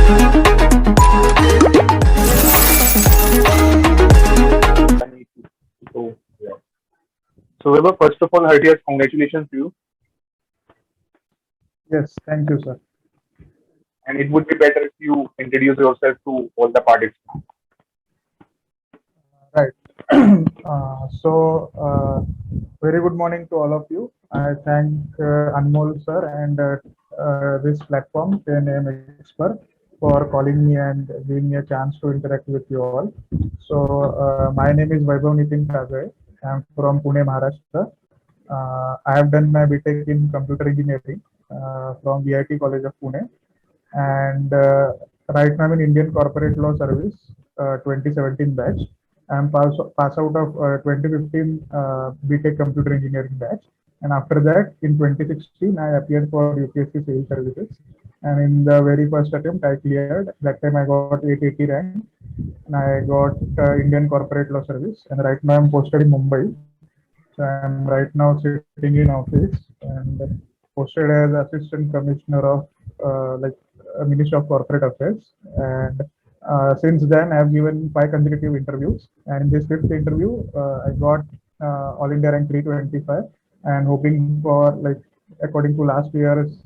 So, yeah. So, Vaibhav, first of all, heartiest congratulations to you. Yes, thank you, sir. And it would be better if you introduce yourself to all the participants. Right. Very good morning to all of you. I thank Anmol sir and this platform, 10MEXPERT, for calling me and giving me a chance to interact with you all. My name is Vaibhav Nitin Kajale. I'm from Pune, Maharashtra. I have done my BTech in computer engineering from VIT College of Pune, and right now I'm in Indian Corporate Law Service 2017 batch. I'm pass out of 2015 BTech Computer Engineering batch, and after that in 2016 I appeared for UPSC Civil Services, and in the very first attempt I cleared. That time I got 880 rank, and I got Indian Corporate Law Service, and right now I'm posted in Mumbai. So I'm right now sitting in office and posted as Assistant Commissioner of Ministry of Corporate Affairs. And since then, I have given 5 consecutive interviews. And in this fifth interview, I got All India rank 325, and hoping for, like, according to last year's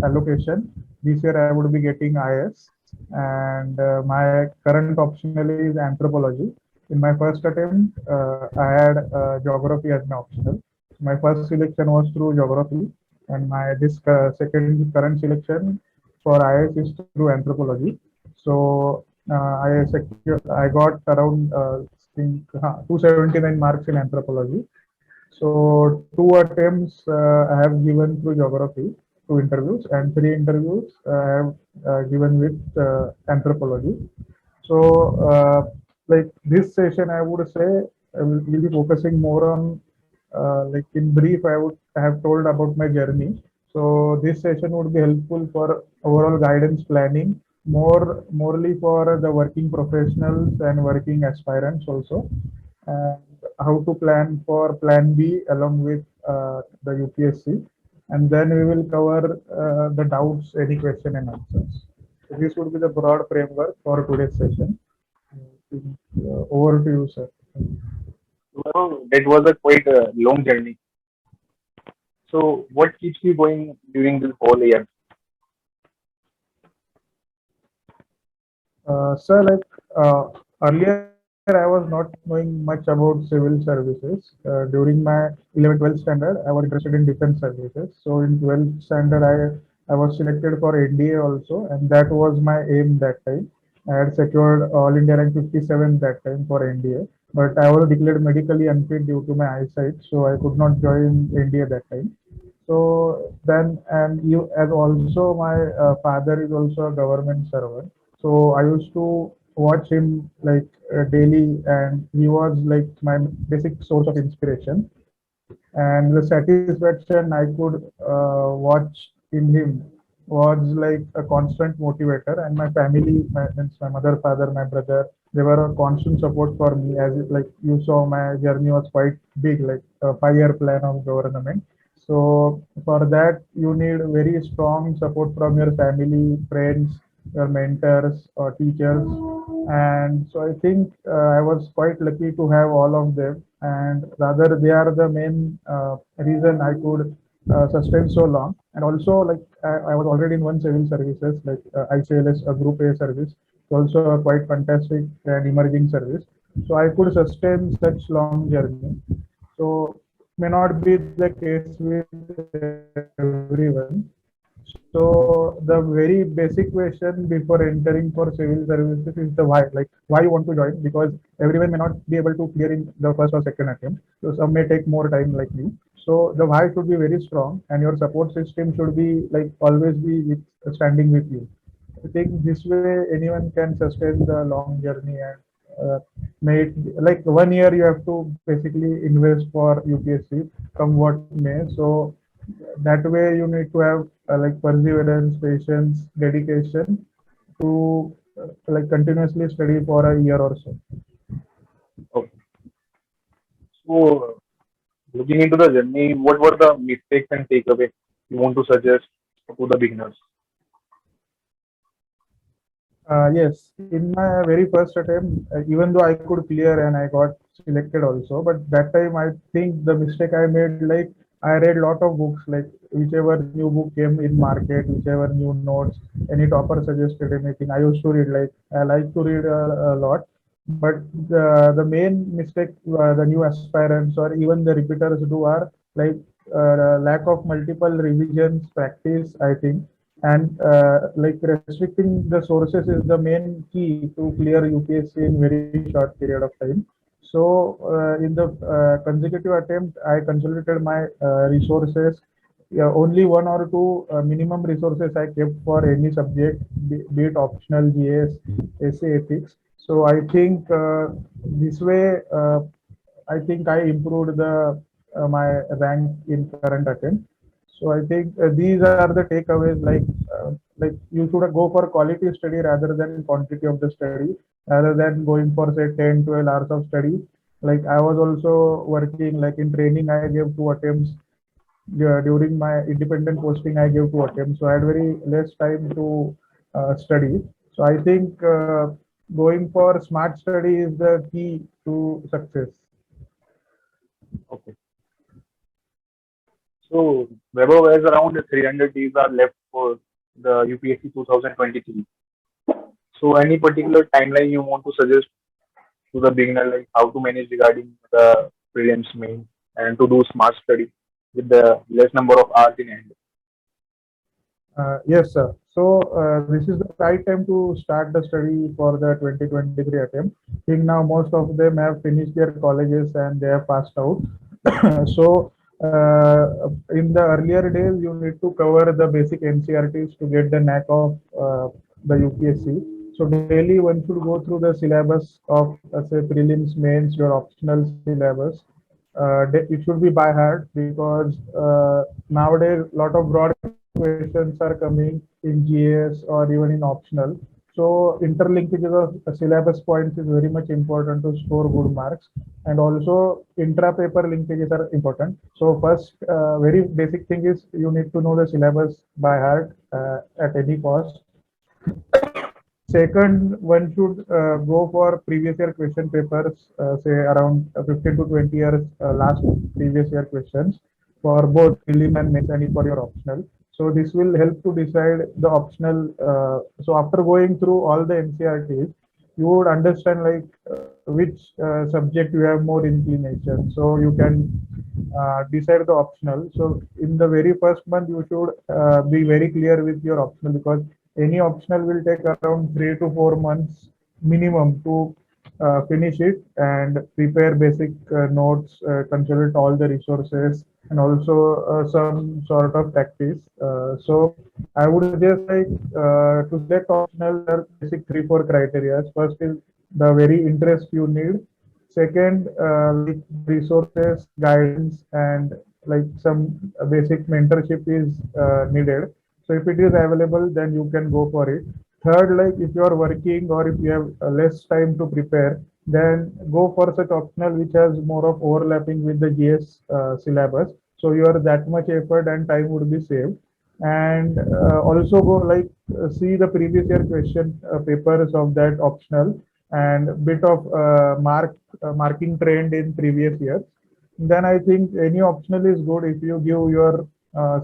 allocation, this year I would be getting IAS. And my current optional is anthropology. In my first attempt, I had geography as my optional. My first selection was through geography, and my this second current selection for IS is through anthropology. So I got around think, 279 marks in anthropology. So 2 attempts I have given through geography, 2 interviews, and 3 interviews I have given with anthropology. So, like this session, I would say will be focusing more on, like in brief, I would have told about my journey. So this session would be helpful for overall guidance planning, morely for the working professionals and working aspirants also, and how to plan for Plan B along with the UPSC, and then we will cover the doubts, any question and answers. So this would be the broad framework for today's session. Over to you, sir. Vaibhav, that was a quite long journey. So, what keeps you going during this whole year? Sir, earlier I was not knowing much about civil services. During my 11th, 12th standard, I was interested in defense services. So in 12th standard, I was selected for NDA also, and that was my aim that time. I had secured All India rank 57 that time for NDA, but I was declared medically unfit due to my eyesight, so I could not join NDA that time. So then, and you, as also my father is also a government servant. So I used to watch him like daily, and he was like my basic source of inspiration. And the satisfaction I could watch in him was like a constant motivator. And my family, means my mother, father, my brother, they were a constant support for me. As it, like you saw, my journey was quite big, like a 5 year plan of government. So for that, you need very strong support from your family, friends, your mentors or teachers. And so I think I was quite lucky to have all of them, and rather they are the main reason I could sustain so long. And also, like I was already in one civil services, like ICLS, a Group A service, also a quite fantastic and emerging service. So I could sustain such long journey. So may not be the case with everyone. So the very basic question before entering for civil services is the why. Like why you want to join? Because everyone may not be able to clear in the first or second attempt. So some may take more time like me. So the why should be very strong, and your support system should be like always be with, standing with you. I think this way anyone can sustain the long journey, and make like 1 year you have to basically invest for UPSC, come what may. So that way you need to have like perseverance, patience, dedication to like continuously study for a year or so. Okay. So, looking into the journey, what were the mistakes and takeaways you want to suggest to the beginners? Yes, in my very first attempt, even though I could clear and I got selected also, but that time I think the mistake I made, like I read lot of books, like whichever new book came in market, whichever new notes, any topper suggested anything, I used to read. Like I like to read a lot, but the main mistake the new aspirants or even the repeaters do are like lack of multiple revisions practice, I think, and like restricting the sources is the main key to clear UPSC in very short period of time. So in the consecutive attempt, I consolidated my resources. Yeah, only one or two minimum resources I kept for any subject, be it optional, GS, essay, ethics. So I think this way, I think I improved the my rank in current attempt. So I think these are the takeaways. Like you should go for quality study rather than quantity of the study, rather than going for say 10, 12 hours of study. Like I was also working like in training. I gave two attempts. During my independent posting, I gave two attempts. So I had very less time to study. So I think going for smart study is the key to success. Okay. So Vaibhav, as around 300 days are left for the UPSC 2023. So any particular timeline you want to suggest to the beginner, like how to manage regarding the prelims main and to do smart study with the less number of hours in hand? Yes, sir. So this is the right time to start the study for the 2023 attempt. I think now most of them have finished their colleges and they have passed out. So in the earlier days, you need to cover the basic NCRTs to get the knack of the UPSC. So daily one should go through the syllabus of say prelims, mains, your optional syllabus. It should be by heart because nowadays a lot of broad questions are coming in GS or even in optional. So interlinkages of syllabus points is very much important to score good marks, and also intra-paper linkages are important. So first, very basic thing is you need to know the syllabus by heart at any cost. Second, one should go for previous year question papers, say around 15 to 20 years last previous year questions for both prelim and mains and for your optional. So this will help to decide the optional. So after going through all the NCRTs, you would understand like which subject you have more inclination. So you can decide the optional. So in the very first month, you should be very clear with your optional because any optional will take around 3 to 4 months minimum to finish it and prepare basic notes, consolidate all the resources, and also some sort of practice. So I would suggest like to select optional, there are basic 3 4 criteria. First is the very interest you need. Second, like resources, guidance, and like some basic mentorship is needed. So if it is available, then you can go for it. Third, like if you are working or if you have less time to prepare, then go for such optional which has more of overlapping with the GS syllabus. So your that much effort and time would be saved. And also go like see the previous year question papers of that optional and bit of marking trend in previous years. Then I think any optional is good. If you give your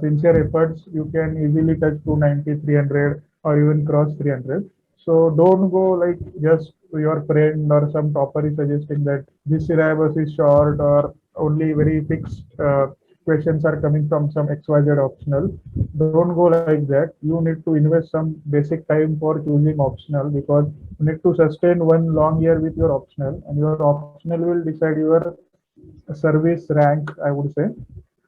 sincere efforts, you can easily touch 290, 300, or even cross 300. So don't go like just your friend or some topper is suggesting that this syllabus is short or only very fixed questions are coming from some XYZ optional. Don't go like that. You need to invest some basic time for choosing optional because you need to sustain one long year with your optional, and your optional will decide your service rank, I would say.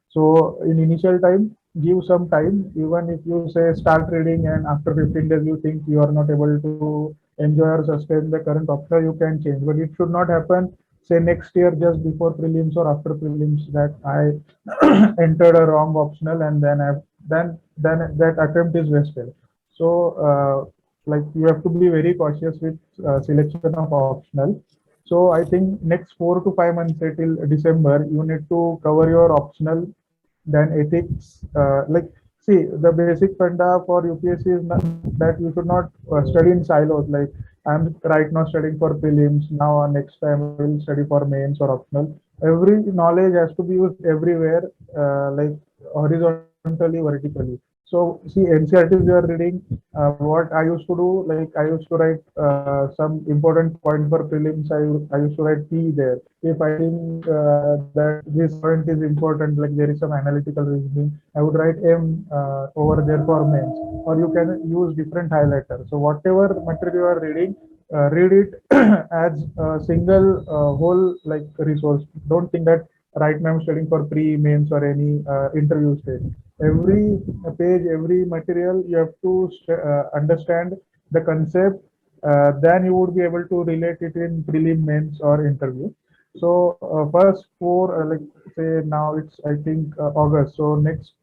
So in initial time, give some time. Even if you say start reading and after 15 days you think you are not able to enjoy or sustain the current option, you can change. But it should not happen. Say next year just before prelims or after prelims that I entered a wrong optional and then that attempt is wasted. So like you have to be very cautious with selection of optional. So I think next 4 to 5 months till December, you need to cover your optional, then ethics. Like See, the basic funda for UPSC is that you should not study in silos. Like I'm right now studying for prelims. Now next time I will study for mains or optional. Every knowledge has to be used everywhere, like horizontally, vertically. So see, NCRTs you are reading. What I used to do, like I used to write some important point for prelims. I used to write P there. If I think that this point is important, like there is some analytical reasoning, I would write M over there for mains. Or you can use different highlighters. So whatever material you are reading, read it as a single whole like resource. Don't think that right now I'm studying for pre mains or any interview stage. Every page, every material, you have to understand the concept. Then you would be able to relate it in prelim, mains, or interview. So first for like say now it's I think August. So next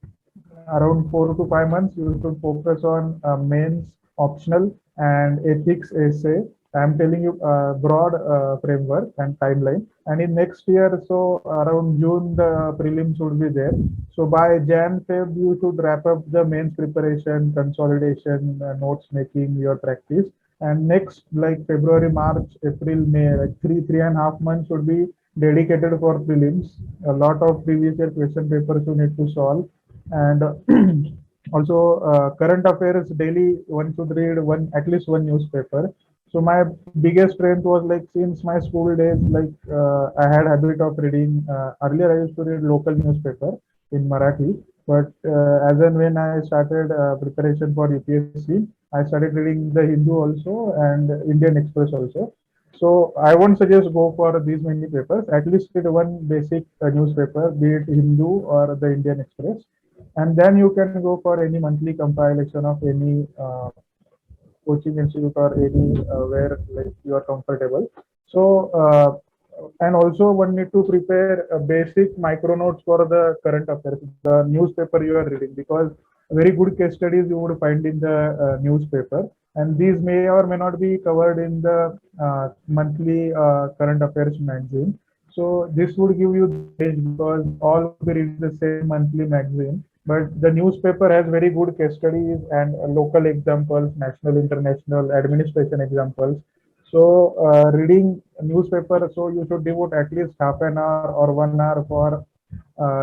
around 4 to 5 months, you should focus on mains, optional, and ethics essay. I'm telling you broad framework and timeline. And in next year, so around June, the prelims would be there. So by Jan, Feb, you should wrap up the mains preparation, consolidation, notes making, your practice. And next, like February, March, April, May, like 3.5 months should be dedicated for prelims. A lot of previous year question papers you need to solve, and also current affairs daily one should read one at least one newspaper. So my biggest strength was like since my school days, like I had habit of reading. Earlier I used to read local newspaper in Marathi, but as and when I started preparation for UPSC, I started reading the Hindu also and Indian Express also. So I won't suggest go for these many papers. At least read one basic newspaper, be it Hindu or the Indian Express, and then you can go for any monthly compilation of any coaching institute or any where like you are comfortable. So and also one need to prepare basic micro notes for the current affairs, the newspaper you are reading, because very good case studies you would find in the newspaper, and these may or may not be covered in the monthly current affairs magazine. So this would give you the edge because all would be reading the same monthly magazine, but the newspaper has very good case studies and local examples, national, international, administration examples. So reading newspaper, so you should devote at least half an hour or 1 hour for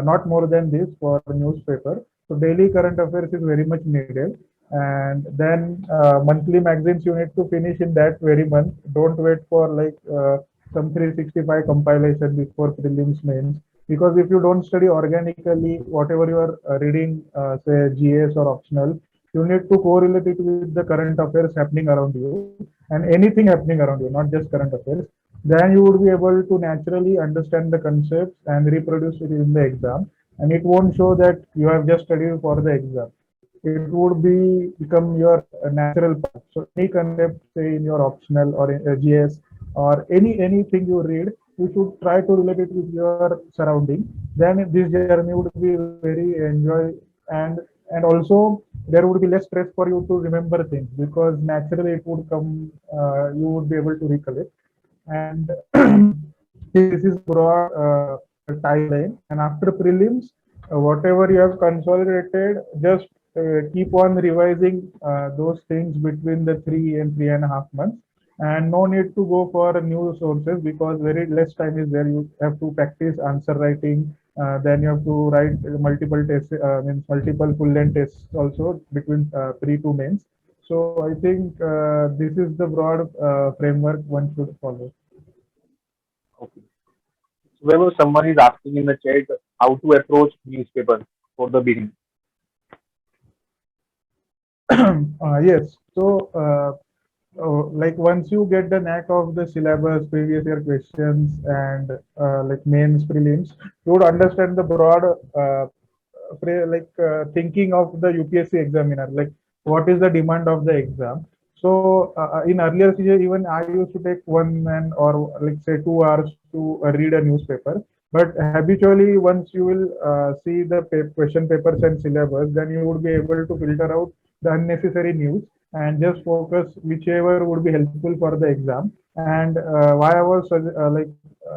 not more than this for newspaper. So daily current affairs is very much needed. And then monthly magazines you need to finish in that very month. Don't wait for like some 365 compilation before prelims mains, because if you don't study organically whatever you are reading, say GS or optional, you need to correlate it with the current affairs happening around you and anything happening around you, not just current affairs. Then you would be able to naturally understand the concepts and reproduce it in the exam, and it won't show that you have just studied for the exam. It would be become your natural part. So any concept, say in your optional or in GS or anything you read, you should try to relate it with your surrounding. Then this journey would be very enjoy, and and also there would be less stress for you to remember things because naturally it would come. You would be able to recollect. And see, this is broad timeline. And after prelims, whatever you have consolidated, just keep on revising those things between the 3 and 3.5 months. And no need to go for new sources because very less time is there. You have to practice answer writing. Then you have to write multiple tests, means multiple full length tests also between pre to mains. So I think this is the broad framework one should follow. Okay. So whenever someone is asking in the chat how to approach newspaper for the beginning. Yes. So, like once you get the knack of the syllabus, previous year questions, and like mains, prelims, you would understand the broad, thinking of the UPSC examiner. Like, what is the demand of the exam? So, in earlier season, even I used to take 1 man or like say 2 hours to read a newspaper. But habitually, once you will see the question papers and syllabus, then you would be able to filter out the unnecessary news and just focus whichever would be helpful for the exam. And why I was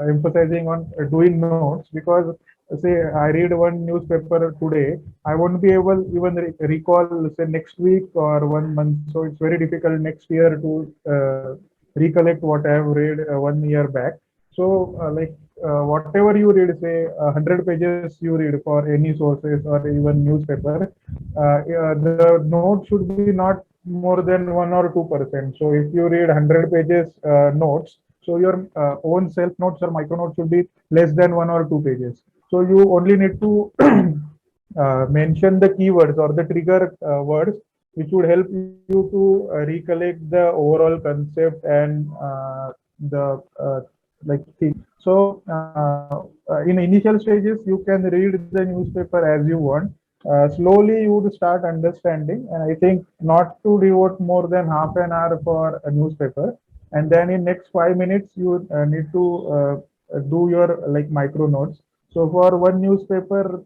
emphasizing on doing notes, because say I read one newspaper today, I won't be able even recall say next week or 1 month. So it's very difficult next year to recollect what I have read 1 year back. So whatever you read, say 100 pages you read for any sources or even newspaper, the note should be not more than 1 or 2%. So if you read 100 pages notes, so your own self notes or micro notes should be less than 1 or 2 pages. So you only need to mention the keywords or the trigger words, which would help you to recollect the overall concept and the like thing. So in initial stages, you can read the newspaper as you want. Slowly, you would start understanding, and I think not to devote more than half an hour for a newspaper. And then in next 5 minutes, you need to do your like micro notes. So for one newspaper,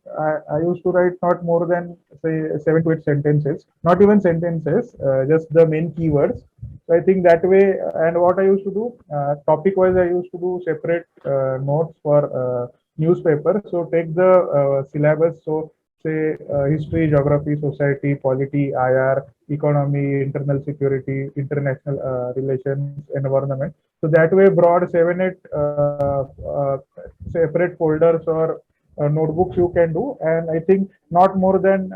I used to write not more than say 7 to 8 sentences, not even sentences, just the main keywords. So I think that way, and what I used to do, topic wise, I used to do separate notes for newspaper. So take the syllabus. So say history, geography, society, polity, IR, economy, internal security, international relations, environment. So that way, broad 7, 8 separate folders or notebooks you can do, and I think not more than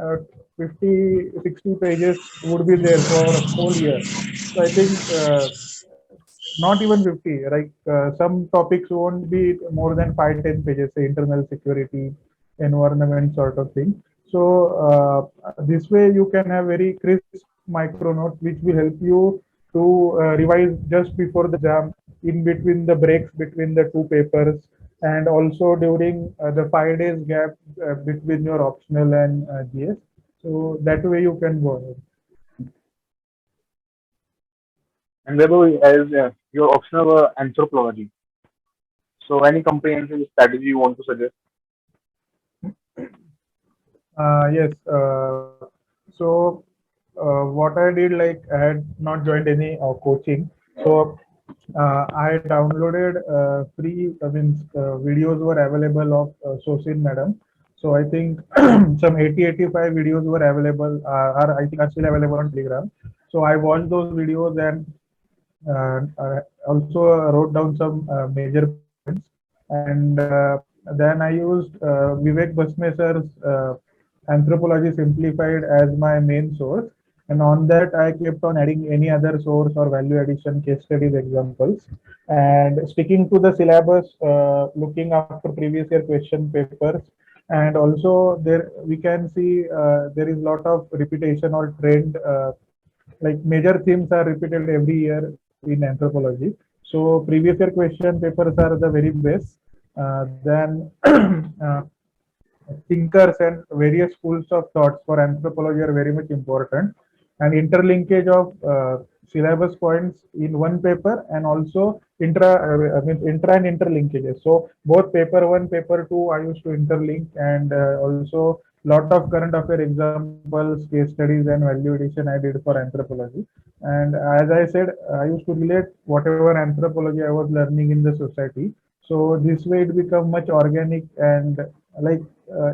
50, 60 pages would be there for a whole year. So I think not even 50, like some topics won't be more than 5, 10 pages, say internal security, environment sort of thing. So this way you can have very crisp micro notes, which will help you to revise just before the exam, in between the breaks between the two papers, and also during the 5 days gap between your optional and GS. So that way you can go ahead. And Vaibhav, as your optional were anthropology. So any comprehensive strategy you want to suggest? Yes. So what I did, like I had not joined any coaching, so I downloaded free. I mean, videos were available of Sosin Madam. So I think some 80-85 videos were available, are I think are still available on Telegram. So I watched those videos and also wrote down some major points. And then I used Vivek Basmesar's Anthropology Simplified as my main source. And on that, I kept on adding any other source or value addition case studies examples. And sticking to the syllabus, looking after previous year question papers. And also there we can see there is a lot of repetition or trend, like major themes are repeated every year in anthropology. So previous year question papers are the very best. Then thinkers and various schools of thoughts for anthropology are very much important, and interlinkage of syllabus points in one paper, and also I mean intra and interlinkages. So both paper one, paper two, I used to interlink, and also lot of current affair examples, case studies, and value addition I did for anthropology. And as I said, I used to relate whatever anthropology I was learning in the society. So this way it become much organic, and like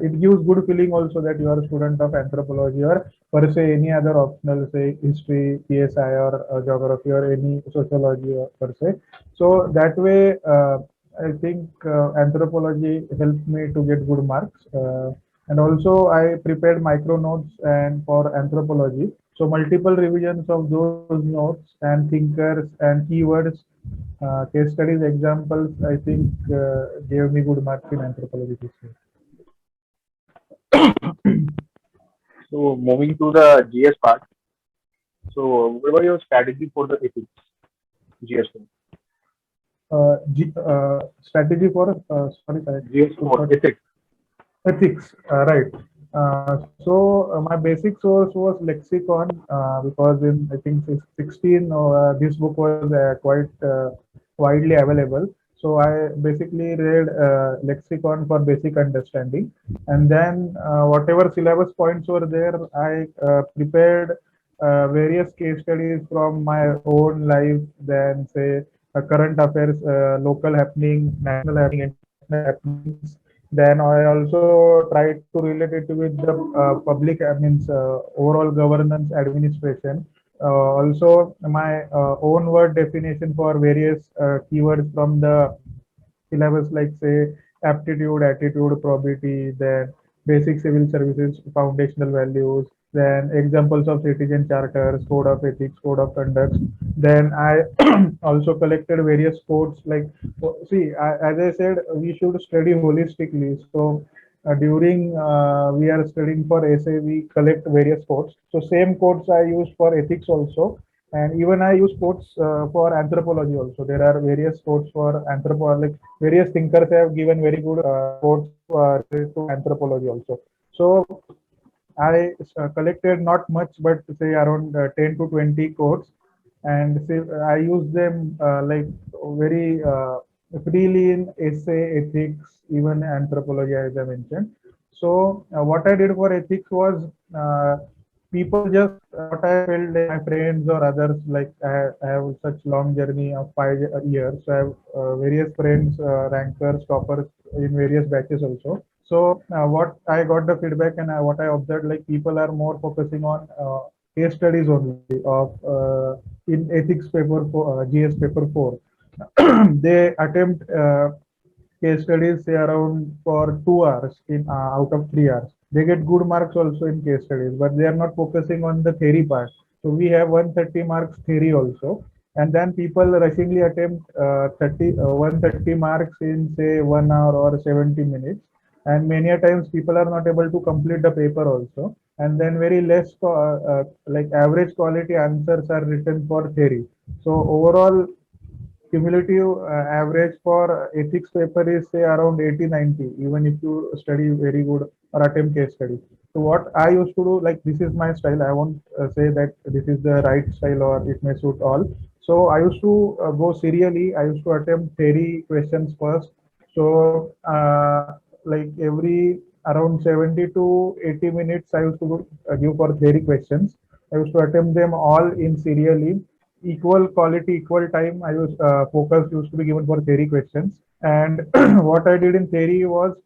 it gives good feeling also that you are a student of anthropology, or per se any other optional, say history, PSI, or geography, or any sociology per se. So that way, I think anthropology helped me to get good marks. And also I prepared micro notes and for anthropology. So multiple revisions of those notes and thinkers and keywords, case studies, examples, I think gave me good marks in anthropology this year. So moving to the GS part. So what were your strategy for the ethics GS one? Strategy for sorry, I GS could for not. ethics. Ethics, right. So my basic source was lexicon, because in I think 16 this book was quite widely available. So I basically read lexicon for basic understanding, and then whatever syllabus points were there, I prepared various case studies from my own life. Then say current affairs, local happening, national happening, international happenings, Then I also tried to relate it with the public, means overall governance administration. Also, my own word definition for various keywords from the syllabus, like say aptitude, attitude, probity, then basic civil services, foundational values, then examples of citizen charters, code of ethics, code of conduct. Then I also collected various quotes. Like, see, as I said, we should study holistically. So during we are studying for essay, we collect various quotes. So same quotes I use for ethics also, and even I use quotes for anthropology also. There are various quotes for anthropology. Like various thinkers have given very good quotes related to anthropology also. So I collected not much, but say around 10 to 20 quotes, and say, I use them like very freely in essay, ethics, even anthropology, as I mentioned. So what I did for ethics was people just what I felt like my friends or others, like I have such long journey of 5 years. So I have various friends, rankers, toppers in various batches also. So what I got the feedback, and what I observed, like people are more focusing on case studies only of in ethics paper for GS paper 4. They attempt case studies say around for 2 hours in out of 3 hours. They get good marks also in case studies, but they are not focusing on the theory part. So we have 130 marks theory also, and then people rushingly attempt 130 marks in say 1 hour or 70 minutes, and many a times people are not able to complete the paper also, and then very less like average quality answers are written for theory. So overall cumulative average for ethics paper is say around 80-90, even if you study very good or attempt case study. So what I used to do, like this is my style, I won't say that this is the right style or it may suit all. So I used to go serially, I used to attempt theory questions first. So like every around 70 to 80 minutes I used to give for theory questions. I used to attempt them all in serially, equal quality, equal time. I was focus used to be given for theory questions. And what I did in theory was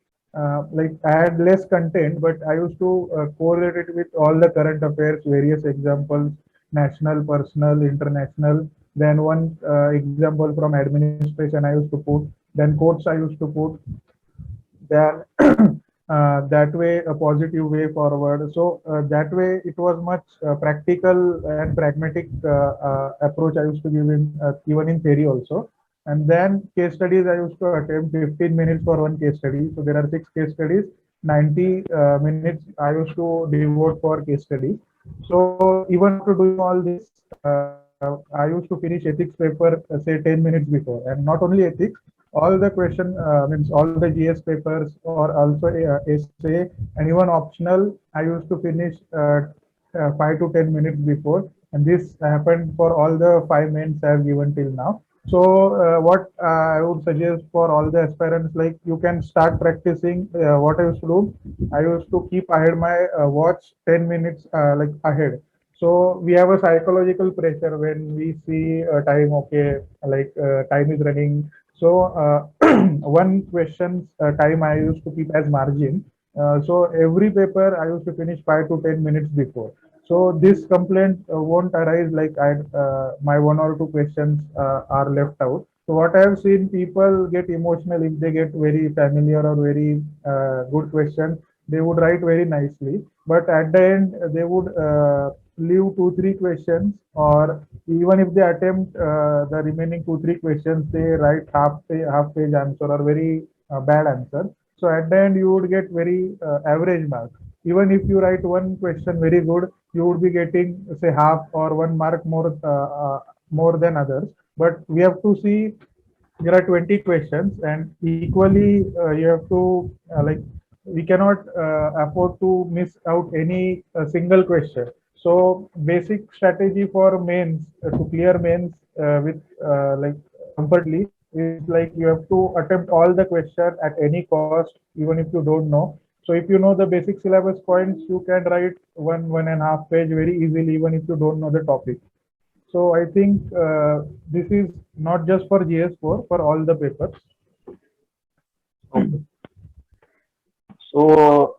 like add less content, but I used to correlate it with all the current affairs, various examples, national, personal, international. Then one example from administration I used to put. Then quotes I used to put. Then that way a positive way forward. So that way it was much practical and pragmatic approach I used to give in even in theory also. And then case studies I used to attempt 15 minutes for one case study. So there are 6 case studies, 90 minutes I used to devote for case study. So even after doing all this, I used to finish ethics paper say 10 minutes before. And not only ethics, all the question means all the GS papers or also essay and even optional, I used to finish 5 to 10 minutes before, and this happened for all the 5 mains I have given till now. So what I would suggest for all the aspirants, like you can start practicing. What I used to do, I used to keep ahead my watch 10 minutes like ahead. So we have a psychological pressure when we see time, okay, like time is running. So one question's time I used to keep as margin. So every paper I used to finish 5 to 10 minutes before. So this complaint won't arise like my one or two questions are left out. So what I have seen, people get emotional if they get very familiar or very good question. They would write very nicely, but at the end they would leave 2 3 questions, or even if they attempt the remaining 2 3 questions, they write half page answer or very bad answer. So at the end you would get very average mark. Even if you write one question very good, you would be getting say half or 1 mark more than others. But we have to see, there are 20 questions, and equally you have to like we cannot afford to miss out any single question. So basic strategy for mains to clear mains with like comfortably is like you have to attempt all the question at any cost, even if you don't know. So if you know the basic syllabus points, you can write 1.5 page very easily, even if you don't know the topic. So I think this is not just for GS4, for all the papers. Okay. So,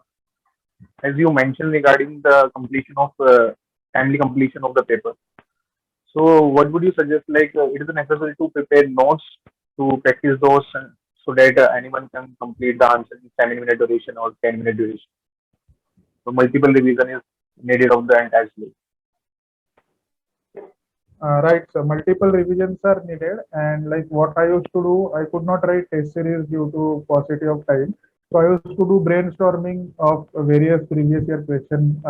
as you mentioned regarding the completion of timely completion of the paper. So, what would you suggest? Like, it is necessary to prepare notes to practice those, so that anyone can complete the answer in 7 minute duration or 10 minute duration. So, multiple revision is needed of the entire syllabus. Right, so multiple revisions are needed, and like what I used to do, I could not write test series due to paucity of time. So I used to do brainstorming of various previous year question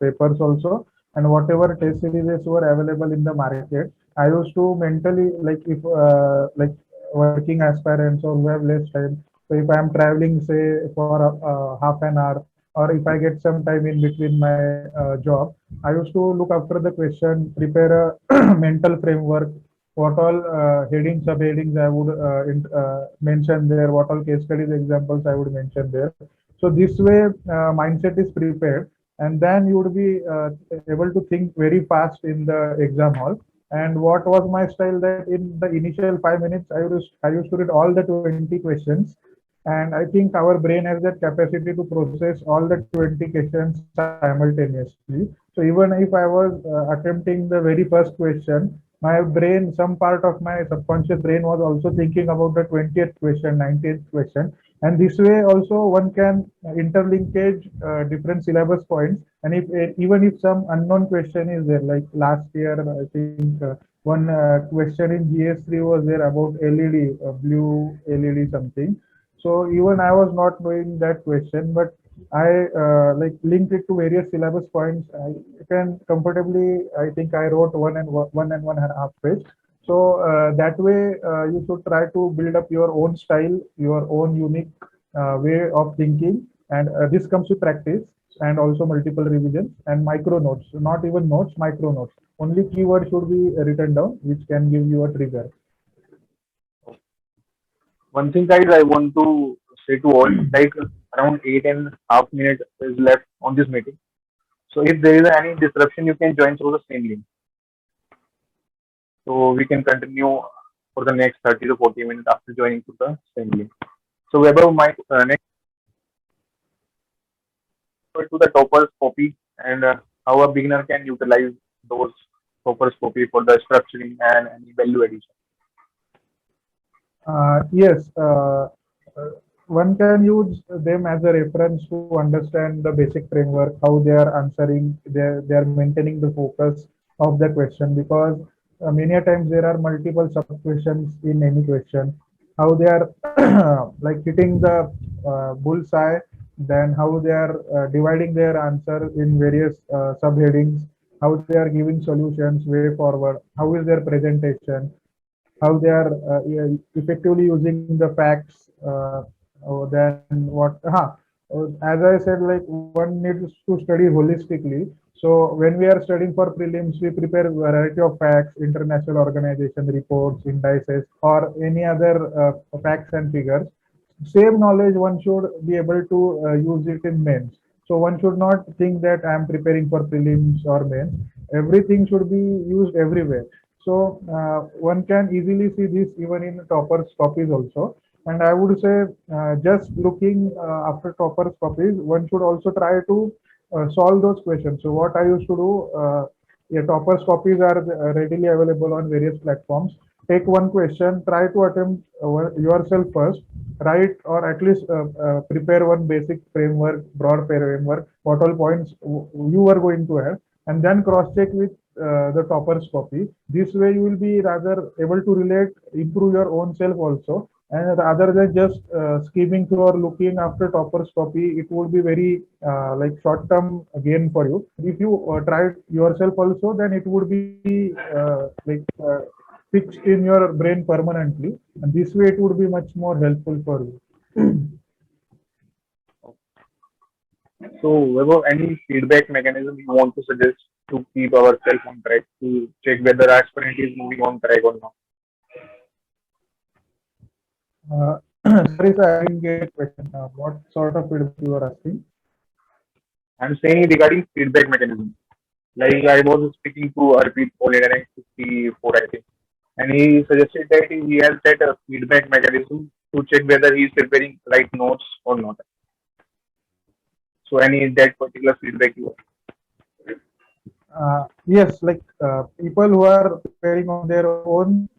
papers also, and whatever test series were available in the market, I used to mentally, like if like working aspirants or who have less time. So if I am traveling, say for half an hour, or if I get some time in between my job, I used to look after the question, prepare a mental framework, what all headings, subheadings I would mention there, what all case studies examples I would mention there. So this way, mindset is prepared, and then you would be able to think very fast in the exam hall. And what was my style that in the initial 5 minutes, I used to read all the 20 questions, and I think our brain has that capacity to process all the 20 questions simultaneously. So even if I was attempting the very first question, my brain, some part of my subconscious brain was also thinking about the 20th question, 19th question. And this way also one can interlinkage different syllabus points. And if even if some unknown question is there, like last year, I think one question in GS3 was there about LED, blue LED something. So even I was not knowing that question, but I like linked it to various syllabus points. I can comfortably, I think I wrote one and one and a half page. So that way, you should try to build up your own style, your own unique way of thinking, and this comes with practice and also multiple revisions and micro notes. Not even notes, micro notes. Only keywords should be written down, which can give you a trigger. One thing, guys, I want to say to all, like around 8.5 minutes is left on this meeting. So if there is any disruption, you can join through the same link. So we can continue for the next 30 to 40 minutes after joining to the same link. So Weber, my next to the toppers copy and how a beginner can utilize those toppers copy for the structuring and any value addition. Yes, one can use them as a reference to understand the basic framework, how they are answering, they are maintaining the focus of the question, because many a times there are multiple sub questions in any question. How they are like hitting the bullseye, then how they are dividing their answer in various subheadings, how they are giving solutions way forward, how is their presentation, how they are yeah, effectively using the facts. Then what? As I said, like one needs to study holistically. So when we are studying for prelims, we prepare variety of facts, international organization reports, indices, or any other facts and figures. Same knowledge one should be able to use it in mains. So one should not think that I am preparing for prelims or mains. Everything should be used everywhere. So one can easily see this even in toppers copies also. And I would say just looking after toppers copies, one should also try to solve those questions. So what I used to do, yeah, toppers copies are readily available on various platforms. Take one question, try to attempt yourself first, write or at least prepare one basic framework, broad framework, what all points you are going to have, and then cross check with the topper's copy. This way, you will be rather able to relate, improve your own self also. And rather than just skimming through or looking after topper's copy, it would be very like short-term gain for you. If you try yourself also, then it would be like fixed in your brain permanently, and this way it would be much more helpful for you. So Weber, any feedback mechanism you want to suggest to keep ourselves on track to check whether aspirant is moving on track or not? Sorry, sir, I didn't get your question. What sort of feedback you are asking? I'm saying regarding feedback mechanism. Like I was speaking to Arpit Polinanek 54, I think, and he suggested that he has set a feedback mechanism to check whether he is preparing right notes or not. So any that particular feedback you Yes, like people who are preparing on their own,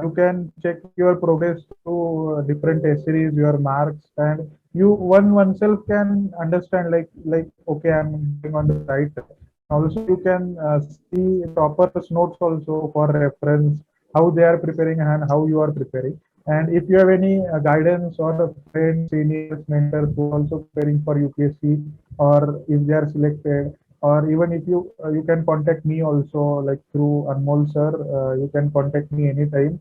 you can check your progress through different test series, your marks, and you oneself can understand like okay, I'm going on the right track. Also, you can see toppers notes also for reference how they are preparing and how you are preparing. And if you have any guidance or friends, seniors, mentors who are also preparing for UPSC, or if they are selected, or even if you can contact me also like through Anmol sir, you can contact me anytime.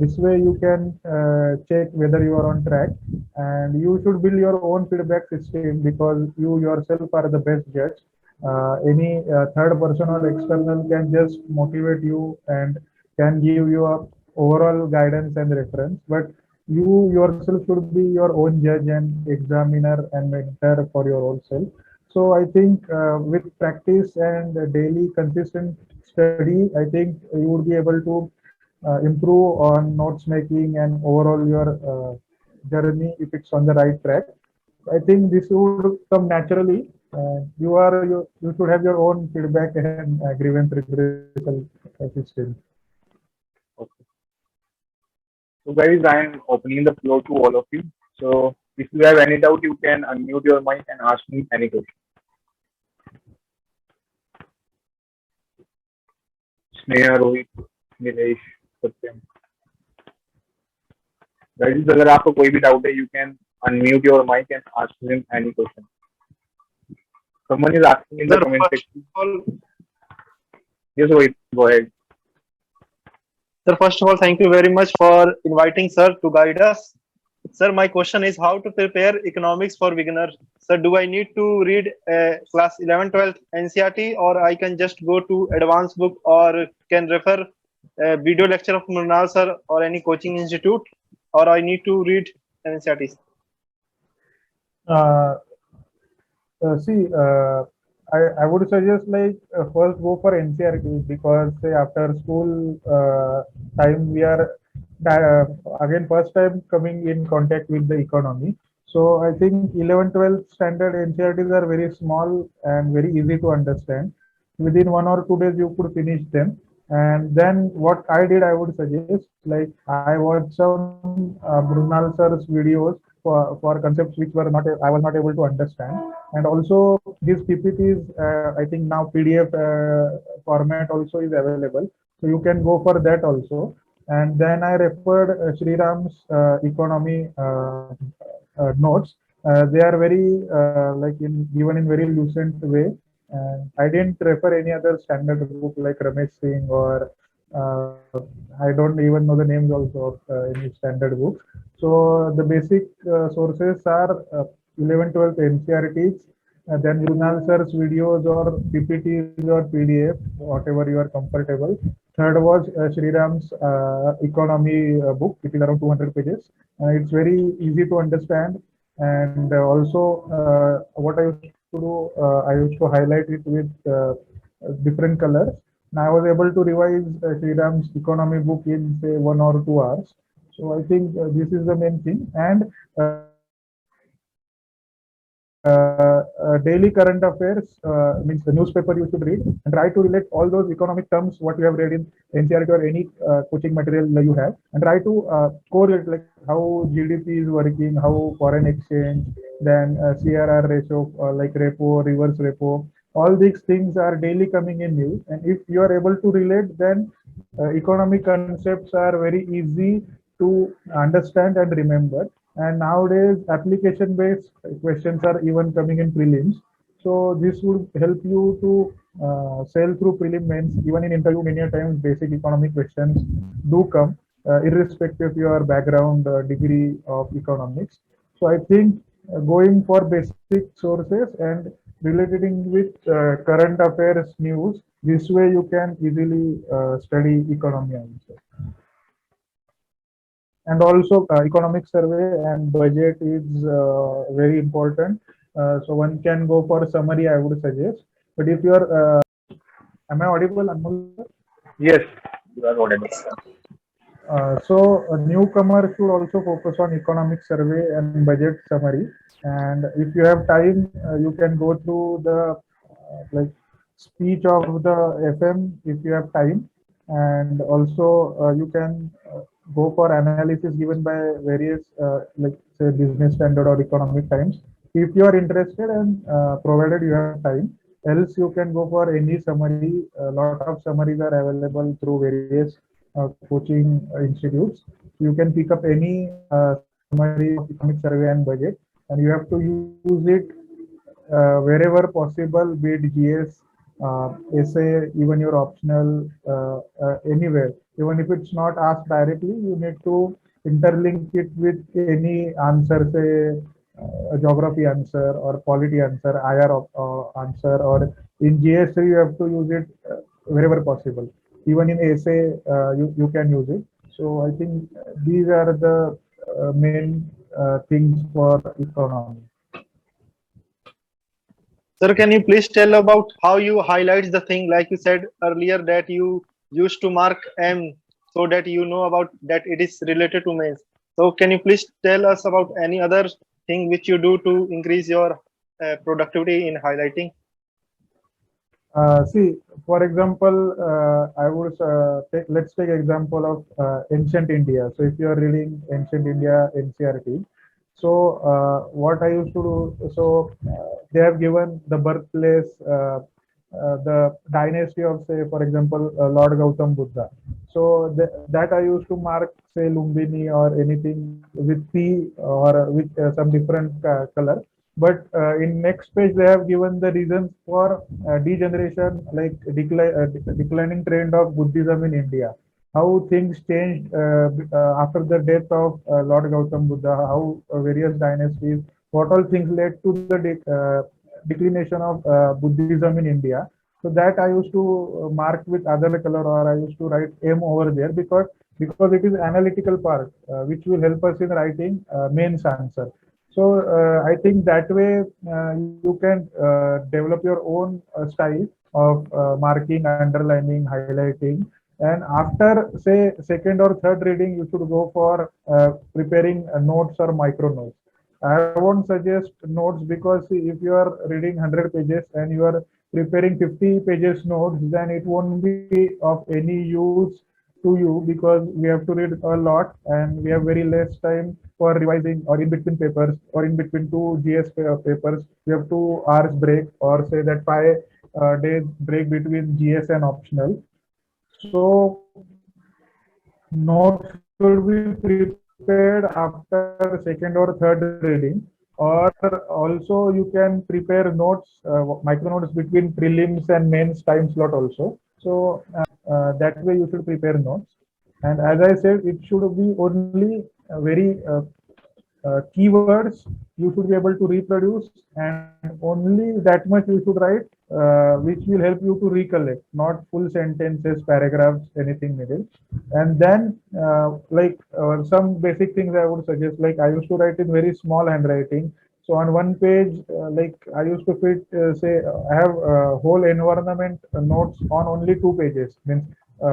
This way you can check whether you are on track, and you should build your own feedback system because you yourself are the best judge. Any third person or external can just motivate you and can give you a overall guidance and reference, but you yourself should be your own judge and examiner and mentor for your own self. So I think with practice and daily consistent study, I think you would be able to improve on notes making and overall your journey if it's on the right track. I think this would come naturally. You should have your own feedback and grievance redressal system. okay. So guys, I am opening the floor to all of you. So if you have any doubt, you can unmute your mic and ask me any question. Sneha, Rohit, Nilesh, Satyam, guys अगर आपको कोई भी doubt है, you can unmute your mic and ask him any question. Someone is asking in the Sir, comment first section. of all, Yes, Rohit, go ahead. first of all, thank you very much for inviting sir to guide us. Sir, my question is how to prepare economics for beginners. Sir, do I need to read class 11, 12 NCRT, or I can just go to advanced book, or can refer video lecture of Murnal sir or any coaching institute, or I need to read NCRT? Uh, See, I would suggest like first go for NCRT because say after school time we are again first time coming in contact with the economy. So I think 11, 12 standard NCRTs are very small and very easy to understand. Within 1 or 2 days you could finish them. And then what I did, I would suggest like I watched some Brunal sir's videos for concepts which were not I was not able to understand, and also his PPTs I think now PDF format also is available, so you can go for that also. And then I referred Sriram's economy notes. They are very like in given in very lucent way, and I didn't refer any other standard book like Ramesh Singh or I don't even know the names also of any standard books. So the basic sources are 11, 12 NCRTs, then Brunal sir's videos or PPTs or PDF, whatever you are comfortable. Third was Sriram's economy book. It is around 200 pages. It's very easy to understand. And also, what I used to do, I used to highlight it with different colors. And I was able to revise Sriram's economy book in say 1 or 2 hours. So I think this is the main thing. And daily current affairs means the newspaper you should read and try to relate all those economic terms what you have read in NCRT or any coaching material you have, and try to correlate like how GDP is working, how foreign exchange, then CRR ratio, like repo, reverse repo. All these things are daily coming in news, and if you are able to relate, then economic concepts are very easy to understand and remember. And nowadays application based questions are even coming in prelims, so this would help you to sail through prelim mains. Even in interview many a times basic economic questions do come, irrespective of your background degree of economics. So I think going for basic sources and relating with current affairs news, this way you can easily study economy also. And also economic survey and budget is very important. So one can go for summary, I would suggest. But if you're am I audible, Anmol? Yes, you are audible. So a newcomer should also focus on economic survey and budget summary. And if you have time, you can go through the like speech of the FM if you have time. And also you can go for analysis given by various like say Business Standard or Economic Times if you are interested and provided you have time. Else you can go for any summary. A lot of summaries are available through various coaching institutes. You can pick up any summary of economic survey and budget, and you have to use it wherever possible, be it GS, essay, even your optional, anywhere. Even if it's not asked directly, you need to interlink it with any answer, say a geography answer or polity answer, IR answer, or in GS3 you have to use it wherever possible. Even in essay, you can use it. So I think these are the main things for economy. Sir, can you please tell about how you highlight the thing, like you said earlier that you used to mark M so that you know about that it is related to mains. So can you please tell us about any other thing which you do to increase your productivity in highlighting? See, for example, I would let's take example of ancient India. So if you are reading ancient India NCRT, so what I used to do, so they have given the birthplace, the dynasty of, say, for example, Lord Gautam Buddha. So that I used to mark, say, Lumbini or anything with P or with some different color. But in next page, they have given the reasons for degeneration, like declining trend of Buddhism in India. How things changed after the death of Lord Gautam Buddha, how various dynasties, what all things led to the declination of Buddhism in India. So that I used to mark with other color, or I used to write M over there because it is analytical part, which will help us in writing mains answer. So I think that way you can develop your own style of marking, underlining, highlighting. And after, say, second or third reading, you should go for preparing notes or micro notes. I won't suggest notes because see, if you are reading 100 pages and you are preparing 50 pages notes, then it won't be of any use to you because we have to read a lot and we have very less time for revising, or in between papers or in between two GS papers, we have 2 hours break, or say that 5 days break between GS and optional. So notes should be prepared after second or third reading, or also you can prepare notes, micro notes between prelims and mains time slot also. So that way you should prepare notes. And as I said, it should be only very keywords you should be able to reproduce, and only that much you should write, which will help you to recollect, not full sentences, paragraphs, anything middle. And then some basic things I would suggest, like I used to write in very small handwriting. So on one page, like I used to fit, say, I have whole environment notes on only 2 pages, means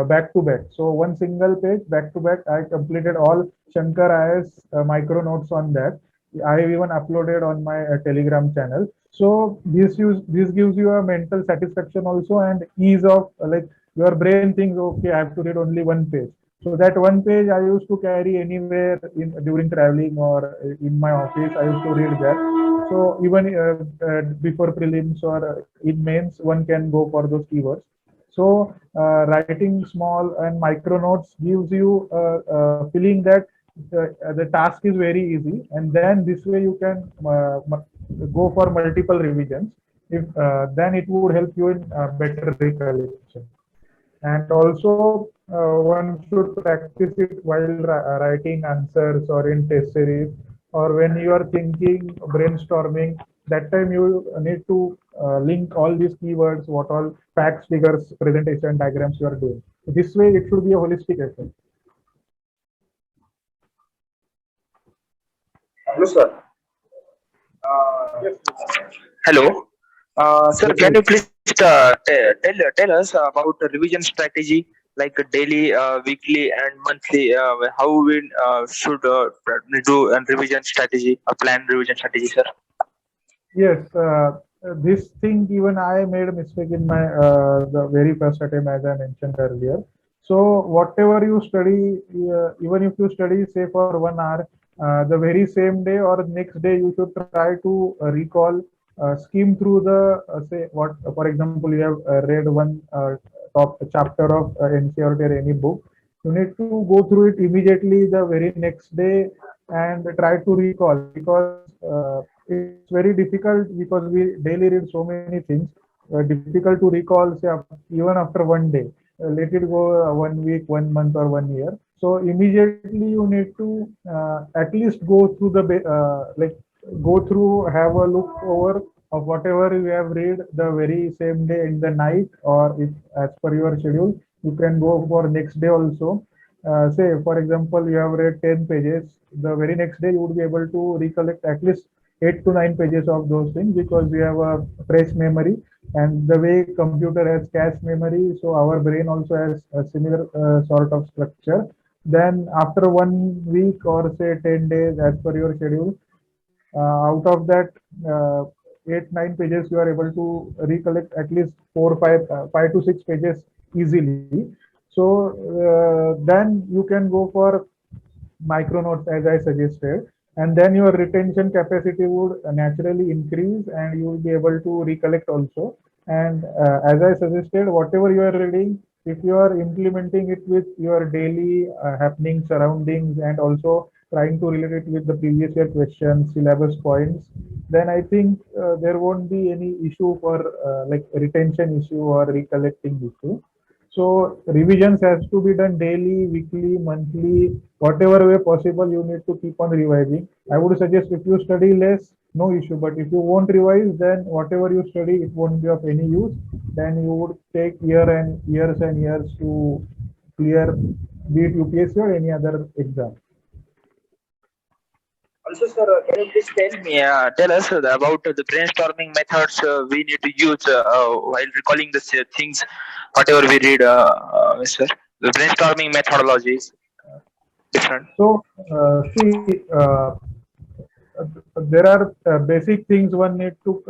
back to back. So one single page back to back, I completed all Shankar IAS micro notes on that. I have even uploaded on my Telegram channel. So this gives you a mental satisfaction also, and ease of like your brain thinks, okay, I have to read only one page. So that one page I used to carry anywhere during traveling or in my office. I used to read that. So even before prelims or in mains, one can go for those keywords. So writing small and micro notes gives you a feeling that the task is very easy, and then this way you can go for multiple revisions. If then it would help you in better recollection. And also one should practice it while writing answers or in test series, or when you are thinking, brainstorming. That time you need to link all these keywords, what all facts, figures, presentation, diagrams you are doing. This way it should be a holistic effort. Hello, sir. Hello, sir. Yes, Can yes. you please tell us about the revision strategy? like daily, weekly, and monthly? How we should do a revision strategy, a planned revision strategy, sir? Yes, this thing even I made a mistake in my the very first attempt, as I mentioned earlier. So whatever you study, even if you study say for 1 hour, the very same day or next day, you should try to recall, skim through the say what, for example, you have read one top chapter of NCERT or any book. You need to go through it immediately the very next day and try to recall, because it's very difficult because we daily read so many things. Difficult to recall, say, even after one day. Let it go 1 week, 1 month, or 1 year. So immediately you need to at least go through the like go through, have a look over of whatever you have read the very same day in the night, or if as per your schedule, you can go for next day also. Say, for example, you have read 10 pages. The very next day, you would be able to recollect at least 8 to 9 pages of those things, because we have a fresh memory, and the way computer has cache memory, so our brain also has a similar sort of structure. Then after 1 week or say 10 days as per your schedule, out of that uh, 8 9 pages, you are able to recollect at least 4 5 5 to 6 pages easily. So then you can go for micro notes, as I suggested, and then your retention capacity would naturally increase, and you will be able to recollect also. And as I suggested, whatever you are reading, if you are implementing it with your daily happening surroundings, and also trying to relate it with the previous year questions, syllabus points, then I think there won't be any issue for like retention issue or recollecting issue. So revisions has to be done daily, weekly, monthly, whatever way possible. You need to keep on revising. I would suggest if you study less, no issue. But if you won't revise, then whatever you study, it won't be of any use. Then you would take years and years to clear, be it UPSC or any other exam. Also, sir, can you please tell us about the brainstorming methods we need to use while recalling the things, whatever we read, sir? The brainstorming methodology is different. So see, there are basic things one need to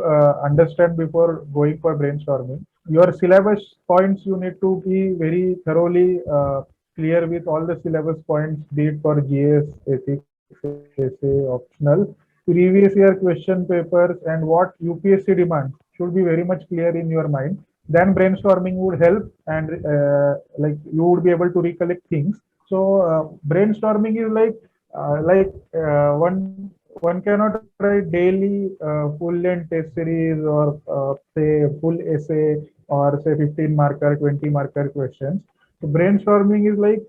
understand before going for brainstorming. Your syllabus points, you need to be very thoroughly clear with all the syllabus points, be it for GS, ethics, essay, optional, previous year question papers, and what UPSC demands should be very much clear in your mind. Then brainstorming would help, and like you would be able to recollect things. So brainstorming is one cannot write daily full length test series, or say full essay, or say 15 marker, 20 marker questions. So brainstorming is like,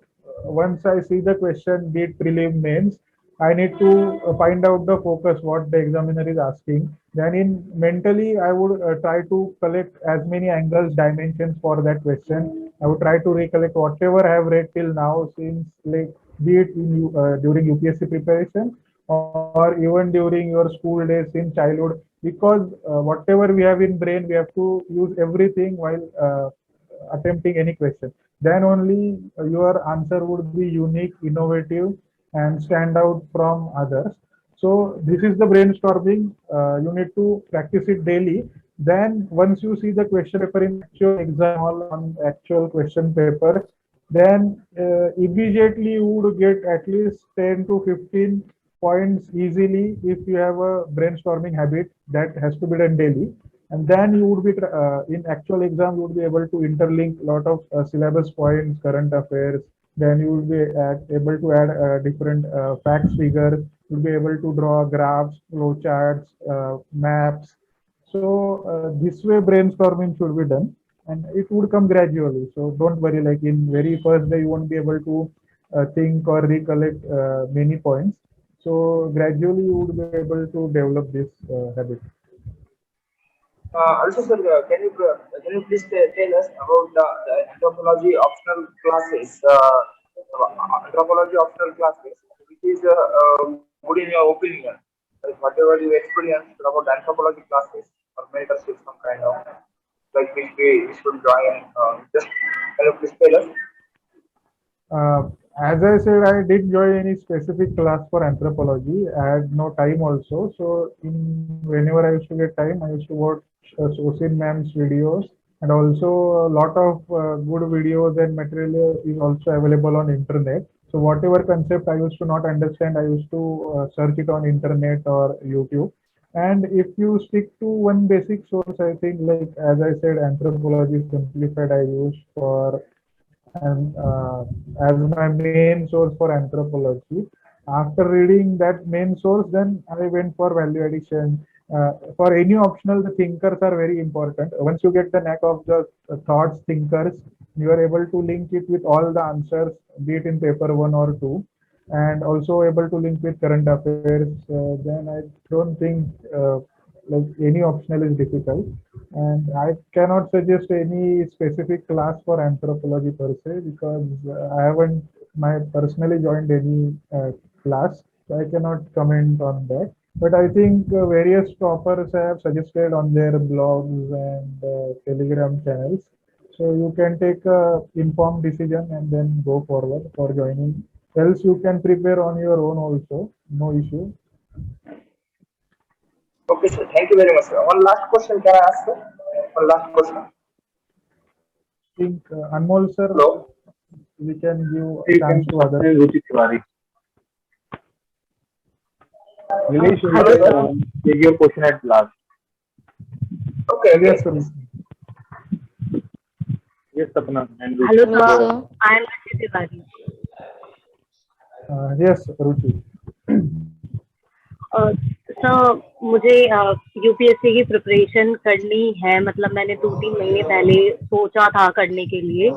once I see the question, be it prelim, mains, I need to find out the focus, what the examiner is asking. Then in mentally, I would try to collect as many angles, dimensions for that question. I would try to recollect whatever I have read till now, since like, be it during UPSC preparation, or even during your school days in childhood, because whatever we have in brain, we have to use everything while attempting any question. Then only your answer would be unique, innovative, and stand out from others. So this is the brainstorming. You need to practice it daily. Then once you see the question paper in actual exam hall on actual question paper, then immediately you would get at least 10 to 15 points easily, if you have a brainstorming habit that has to be done daily. And then you would be in actual exam, you would be able to interlink a lot of syllabus points, current affairs. Then you will be able to add different facts, figures. You'll be able to draw graphs, flowcharts, maps. So this way brainstorming should be done, and it would come gradually. So don't worry, like in very first day you won't be able to think or recollect many points. So gradually you would be able to develop this habit. Also, sir, can you please tell us about the anthropology optional classes? Anthropology optional classes, which is good in your opinion? Like whatever you experience about the anthropology classes or mentorship, some kind of like which we should join. Just can you please tell us? As I said, I didn't join any specific class for anthropology. I had no time also. So whenever I used to get time, I used to watch Sosin ma'am's videos, and also a lot of good videos and material is also available on internet. So whatever concept I used to not understand, I used to search it on internet or YouTube. And if you stick to one basic source, I think, like as I said, Anthropology Simplified I use for and as my main source for anthropology. After reading that main source, then I went for value addition. For any optional, the thinkers are very important. Once you get the knack of the thoughts, thinkers, you are able to link it with all the answers, be it in paper one or two, and also able to link with current affairs. Then I don't think like any optional is difficult. And I cannot suggest any specific class for anthropology per se because I haven't my personally joined any class, so I cannot comment on that. But I think various toppers have suggested on their blogs and Telegram channels. So you can take a informed decision and then go forward for joining. Else you can prepare on your own also, no issue. Okay, sir. Thank you very much, sir. One last question, can I ask, sir? One last question. I think Anmol sir, Hello. we can give a You chance can to others. Ruchi Tiwari. Nilesh, you Hello, can sir. take your question at last. Okay, okay. Yes, sir. Yes, Sapna and Hello, Ruchi. sir. I am Ruchi Tiwari. Yes, Ruchi. Sir मुझे UPSC की preparation करनी है, मतलब मैंने 2-3 महीने पहले सोचा था करने के लिए।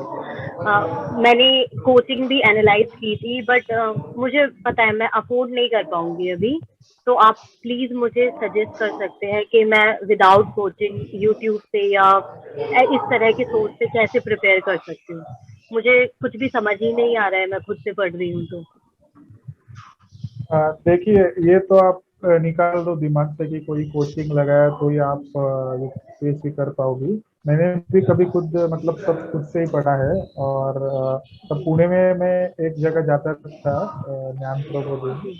मैंने कोचिंग भी एनालाइज की थी, बट मुझे पता है मैं अफोर्ड नहीं कर पाऊंगी अभी। तो आप प्लीज मुझे सजेस्ट कर सकते हैं कि मैं विदाउट कोचिंग यूट्यूब से या इस तरह की सोर्स से कैसे प्रिपेयर कर सकती हूँ। मुझे कुछ भी समझ ही नहीं आ रहा है, मैं खुद से पढ़ रही हूँ। तो देखिए, ये तो आप निकाल दो दिमाग से कि कोई कोचिंग लगाया तो ही आप यूपीएससी कर पाओगी। मैंने भी कभी खुद मतलब सब खुद से ही पढ़ा है। और तब पुणे में मैं एक जगह जाता था, ज्ञान प्रबोधिनी,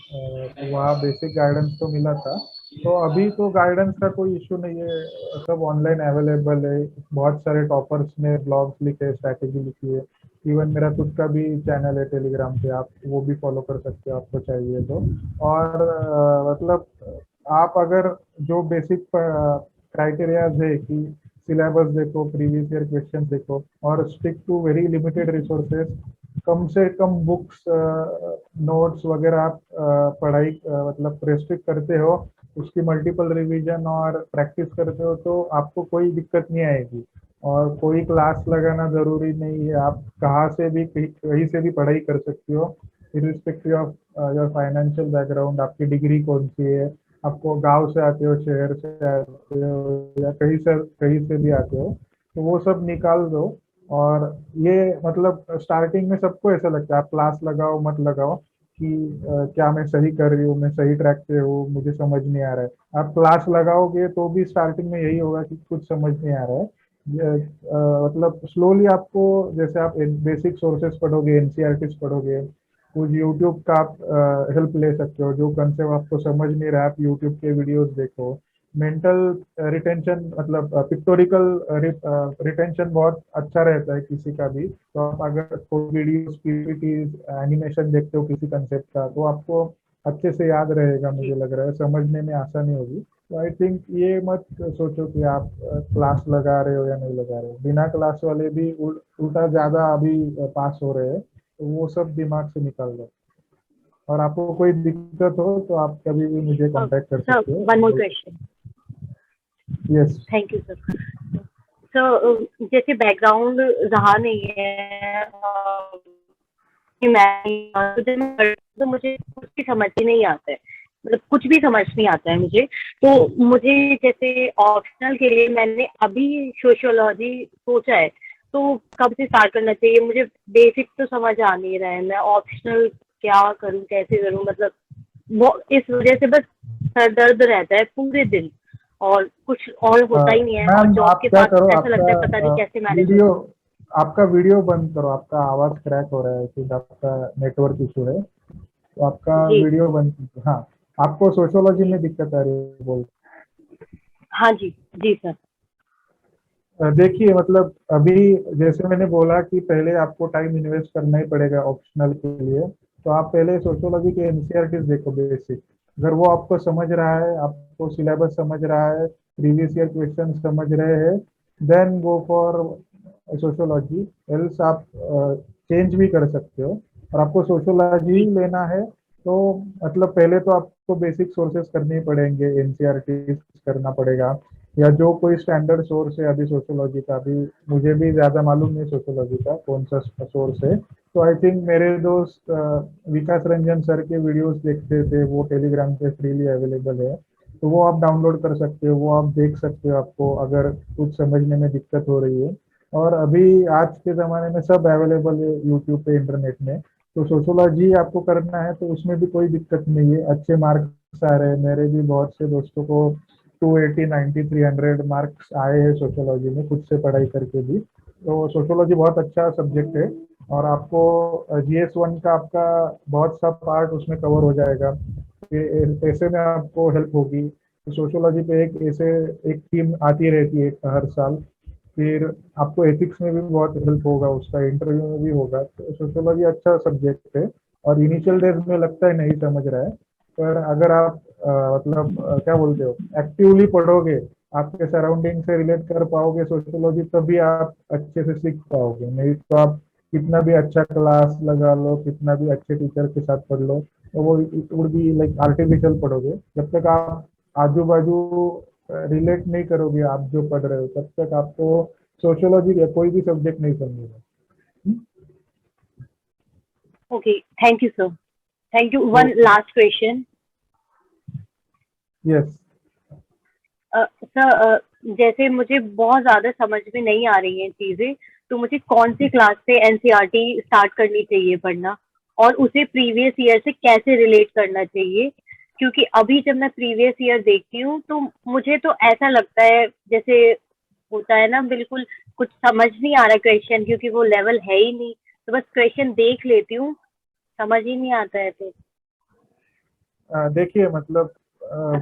तो वहाँ बेसिक गाइडेंस तो मिला था। तो अभी तो गाइडेंस का कोई इशू नहीं है, सब ऑनलाइन अवेलेबल है। बहुत सारे टॉपर्स ने ब्लॉग्स लिखे, स्ट्रैटेजी लिखी है। इवन मेरा खुद का भी चैनल है टेलीग्राम पे, आप वो भी फॉलो कर सकते हो आपको चाहिए तो। और मतलब आप अगर जो बेसिक क्राइटेरियाज है कि सिलेबस देखो, प्रीवियस ईयर क्वेश्चन देखो और stick to very limited resources, कम से कम बुक्स, नोट्स वगैरह आप पढ़ाई मतलब रेस्ट्रिक्ट करते हो, उसकी मल्टीपल रिवीजन और प्रैक्टिस करते हो, तो आपको कोई दिक्कत नहीं आएगी। और कोई क्लास लगाना जरूरी नहीं है, आप कहाँ से भी कहीं से भी पढ़ाई कर सकते हो, irrespective of your financial background. आपकी डिग्री कौन सी है, आपको गांव से आते हो, शहर से आते हो, या कहीं से भी आते हो, तो वो सब निकाल दो। और ये मतलब स्टार्टिंग में सबको ऐसा लगता है, आप क्लास लगाओ मत लगाओ कि क्या मैं सही कर रही हूँ, मैं सही ट्रैक पे हूँ, मुझे समझ नहीं आ रहा है। आप क्लास लगाओगे तो भी स्टार्टिंग में यही होगा कि कुछ समझ नहीं आ रहा है। मतलब स्लोली आपको, जैसे आप बेसिक सोर्सेस पढ़ोगे, एनसीईआरटीज पढ़ोगे, कुछ यूट्यूब का आप हेल्प ले सकते हो। जो कंसेप्ट आपको समझ नहीं रहा है, आप यूट्यूब के वीडियोस देखो। मेंटल रिटेंशन मतलब पिक्टोरिकल रिटेंशन बहुत अच्छा रहता है किसी का भी। तो आप अगर कोई वीडियोस, पीपीटीज, एनिमेशन देखते हो किसी कंसेप्ट का, तो आपको अच्छे से याद रहेगा, मुझे लग रहा है समझने में आसानी होगी। तो आई थिंक ये मत सोचो कि आप क्लास लगा रहे हो या नहीं लगा रहे हो। बिना क्लास वाले भी उल्टा ज्यादा अभी पास हो रहे हैं, तो वो सब दिमाग से निकाल दो। और आपको कोई दिक्कत हो तो आप कभी भी मुझे कांटेक्ट कर सकते हो। One more question. Yes, thank you sir. Sir जैसे बैकग्राउंड रहा नहीं है, तो मुझे कुछ भी समझ ही नहीं आता है, मतलब कुछ भी समझ नहीं आता है मुझे। तो मुझे जैसे ऑप्शनल के लिए मैंने अभी सोशियोलॉजी सोचा है, तो कब से स्टार्ट करना चाहिए? मुझे बेसिक तो समझ आ नहीं रहा है, मैं ऑप्शनल क्या करूं, कैसे करूं? मतलब वो इस वजह से बस सर दर्द रहता है पूरे दिन और कुछ और होता ही नहीं है। और मैम जॉब आप के क्या साथ करो, ऐसा लगता है पता नहीं कैसे मैनेज वीडियो आपका वीडियो बंद करो, आपका आवाज क्रैक हो रहा है, शायद आपका नेटवर्क इशू है, तो आपका जी वीडियो बंद कीजिए। हाँ, आपको सोशियोलॉजी में दिक्कत आ रही है बोल। हाँ जी जी सर। देखिए मतलब अभी जैसे मैंने बोला कि पहले आपको टाइम इन्वेस्ट करना ही पड़ेगा ऑप्शनल के लिए, तो आप पहले सोशियोलॉजी के एनसीईआरटी देखो बेसिक। अगर वो आपको समझ रहा है, आपको सिलेबस समझ रहा है, प्रीवियस ईयर क्वेश्चन समझ रहे हैं, then go for sociology. Else आप चेंज भी कर सकते हो। और आपको सोशियोलॉजी जी लेना है तो मतलब पहले तो आपको बेसिक सोर्सेज करने ही पड़ेंगे, एनसीईआरटी करना पड़ेगा, या जो कोई स्टैंडर्ड सोर्स है अभी सोशियोलॉजी का। अभी मुझे भी ज्यादा मालूम नहीं सोशियोलॉजी का कौन सा सोर्स है, तो आई थिंक मेरे दोस्त विकास रंजन सर के वीडियोस देखते थे, वो टेलीग्राम पे फ्रीली अवेलेबल है, तो वो आप डाउनलोड कर सकते हो, वो आप देख सकते हो आपको अगर कुछ समझने में दिक्कत हो रही है। और अभी आज के ज़माने में सब अवेलेबल है यूट्यूब पे, इंटरनेट में। तो सोशियोलॉजी आपको करना है तो उसमें भी कोई दिक्कत नहीं है, अच्छे मार्क्स आ रहे हैं। मेरे भी बहुत से दोस्तों को 280, 90, 300 मार्क्स आए हैं सोशियोलॉजी में, खुद से पढ़ाई करके भी। तो सोशियोलॉजी बहुत अच्छा सब्जेक्ट है। और आपको GS1 का आपका बहुत सा पार्ट उसमें कवर हो जाएगा, ऐसे में आपको हेल्प होगी। तो सोशियोलॉजी पे एक ऐसे एक थीम आती रहती है हर साल। फिर आपको एथिक्स में भी बहुत हेल्प होगा, उसका इंटरव्यू में भी होगा। तो सोशियोलॉजी अच्छा सब्जेक्ट है। और इनिशियल डेज में लगता है नहीं समझ रहा है, पर अगर आप मतलब क्या बोलते हो, एक्टिवली पढ़ोगे, आपके सराउंडिंग से रिलेट कर पाओगे सोशियोलॉजी, तभी आप अच्छे से सीख पाओगे। नहीं तो आप कितना भी अच्छा क्लास लगा लो, कितना भी अच्छे टीचर के साथ पढ़ लो, तो वो it would be like artificial पढ़ोगे। जब तक आप आजू बाजू रिलेट नहीं करोगे आप जो पढ़ रहे हो, तब तक आपको सोशियोलॉजी का कोई भी सब्जेक्ट नहीं समझेगा। Okay, thank you sir. Thank you. तो one last question yes, sir, जैसे मुझे बहुत ज्यादा समझ में नहीं आ रही हैं चीजें, तो मुझे कौन सी क्लास से एनसीईआरटी स्टार्ट करनी चाहिए पढ़ना, और उसे प्रीवियस ईयर से कैसे रिलेट करना चाहिए? क्योंकि अभी जब मैं प्रीवियस ईयर देखती हूँ तो मुझे तो ऐसा लगता है जैसे होता है ना, बिल्कुल कुछ समझ नहीं आ रहा क्वेश्चन, क्योंकि वो लेवल है ही नहीं। तो बस क्वेश्चन देख लेती हूँ, समझ ही नहीं आता है फिर। देखिए मतलब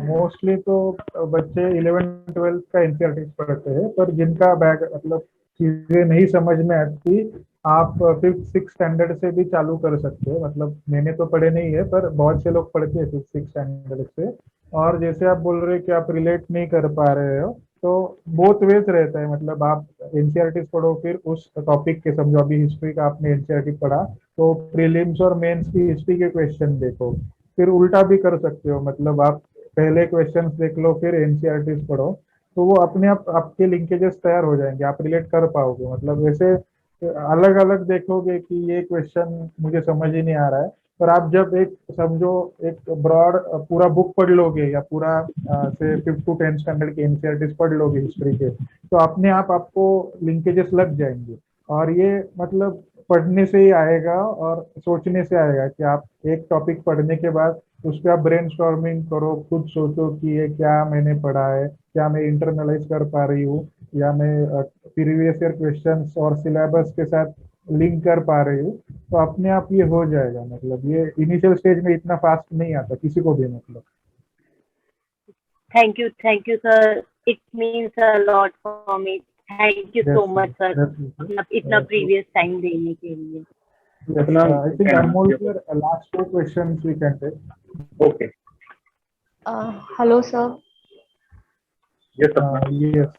मोस्टली तो बच्चे 11th 12th का एनसीईआरटी पढ़ते हैं, पर जिनका बैग मतलब चीजें नहीं समझ में आती, आप 5th 6th स्टैंडर्ड से भी चालू कर सकते हो। मतलब मैंने तो पढ़े नहीं है, पर बहुत से लोग पढ़ते हैं 5th 6th स्टैंडर्ड से। और जैसे आप बोल रहे हो कि आप रिलेट नहीं कर पा रहे हो, तो बोथ वेज रहता है। मतलब आप एनसीईआरटी पढ़ो, फिर उस टॉपिक के समझो। अभी हिस्ट्री का आपने एनसीईआरटी पढ़ा, तो प्रीलिम्स और मेंस की हिस्ट्री के क्वेश्चन देखो। फिर उल्टा भी कर सकते हो, मतलब आप पहले क्वेश्चंस देख लो, फिर एनसीईआरटी पढ़ो, तो वो अपने आप आपके लिंकेजेस तैयार हो जाएंगे, आप रिलेट कर पाओगे। मतलब वैसे अलग अलग देखोगे कि ये क्वेश्चन मुझे समझ ही नहीं आ रहा है, पर आप जब एक समझो, एक ब्रॉड पूरा बुक पढ़ लोगे, या पूरा से 5th to 10th स्टैंडर्ड के एनसीईआरटी पढ़ लोगे हिस्ट्री के, तो अपने आप आपको लिंकेजेस लग जाएंगे। और ये मतलब पढ़ने से ही आएगा और सोचने से आएगा कि आप एक टॉपिक पढ़ने के बाद उस पर आप ब्रेनस्टॉर्मिंग करो, खुद सोचो कि ये क्या मैंने पढ़ा है, क्या मैं इंटरनलाइज कर पा रही हूँ, या मैं प्रीवियस ईयर क्वेश्चंस और सिलेबस के साथ लिंक कर पा रही हूँ। तो अपने आप ये हो जाएगा। मतलब ये इनिशियल स्टेज में इतना फास्ट नहीं आता किसी को भी। मतलब thank you sir, it means a lot for me. Thank you so yes, much sir, अपना इतना तो प्रीवियस टाइम देने के लिए। yes, अपना I think Anmol sir, last 2 questions we can take. Okay. Hello, sir. Yes अपना। Yes,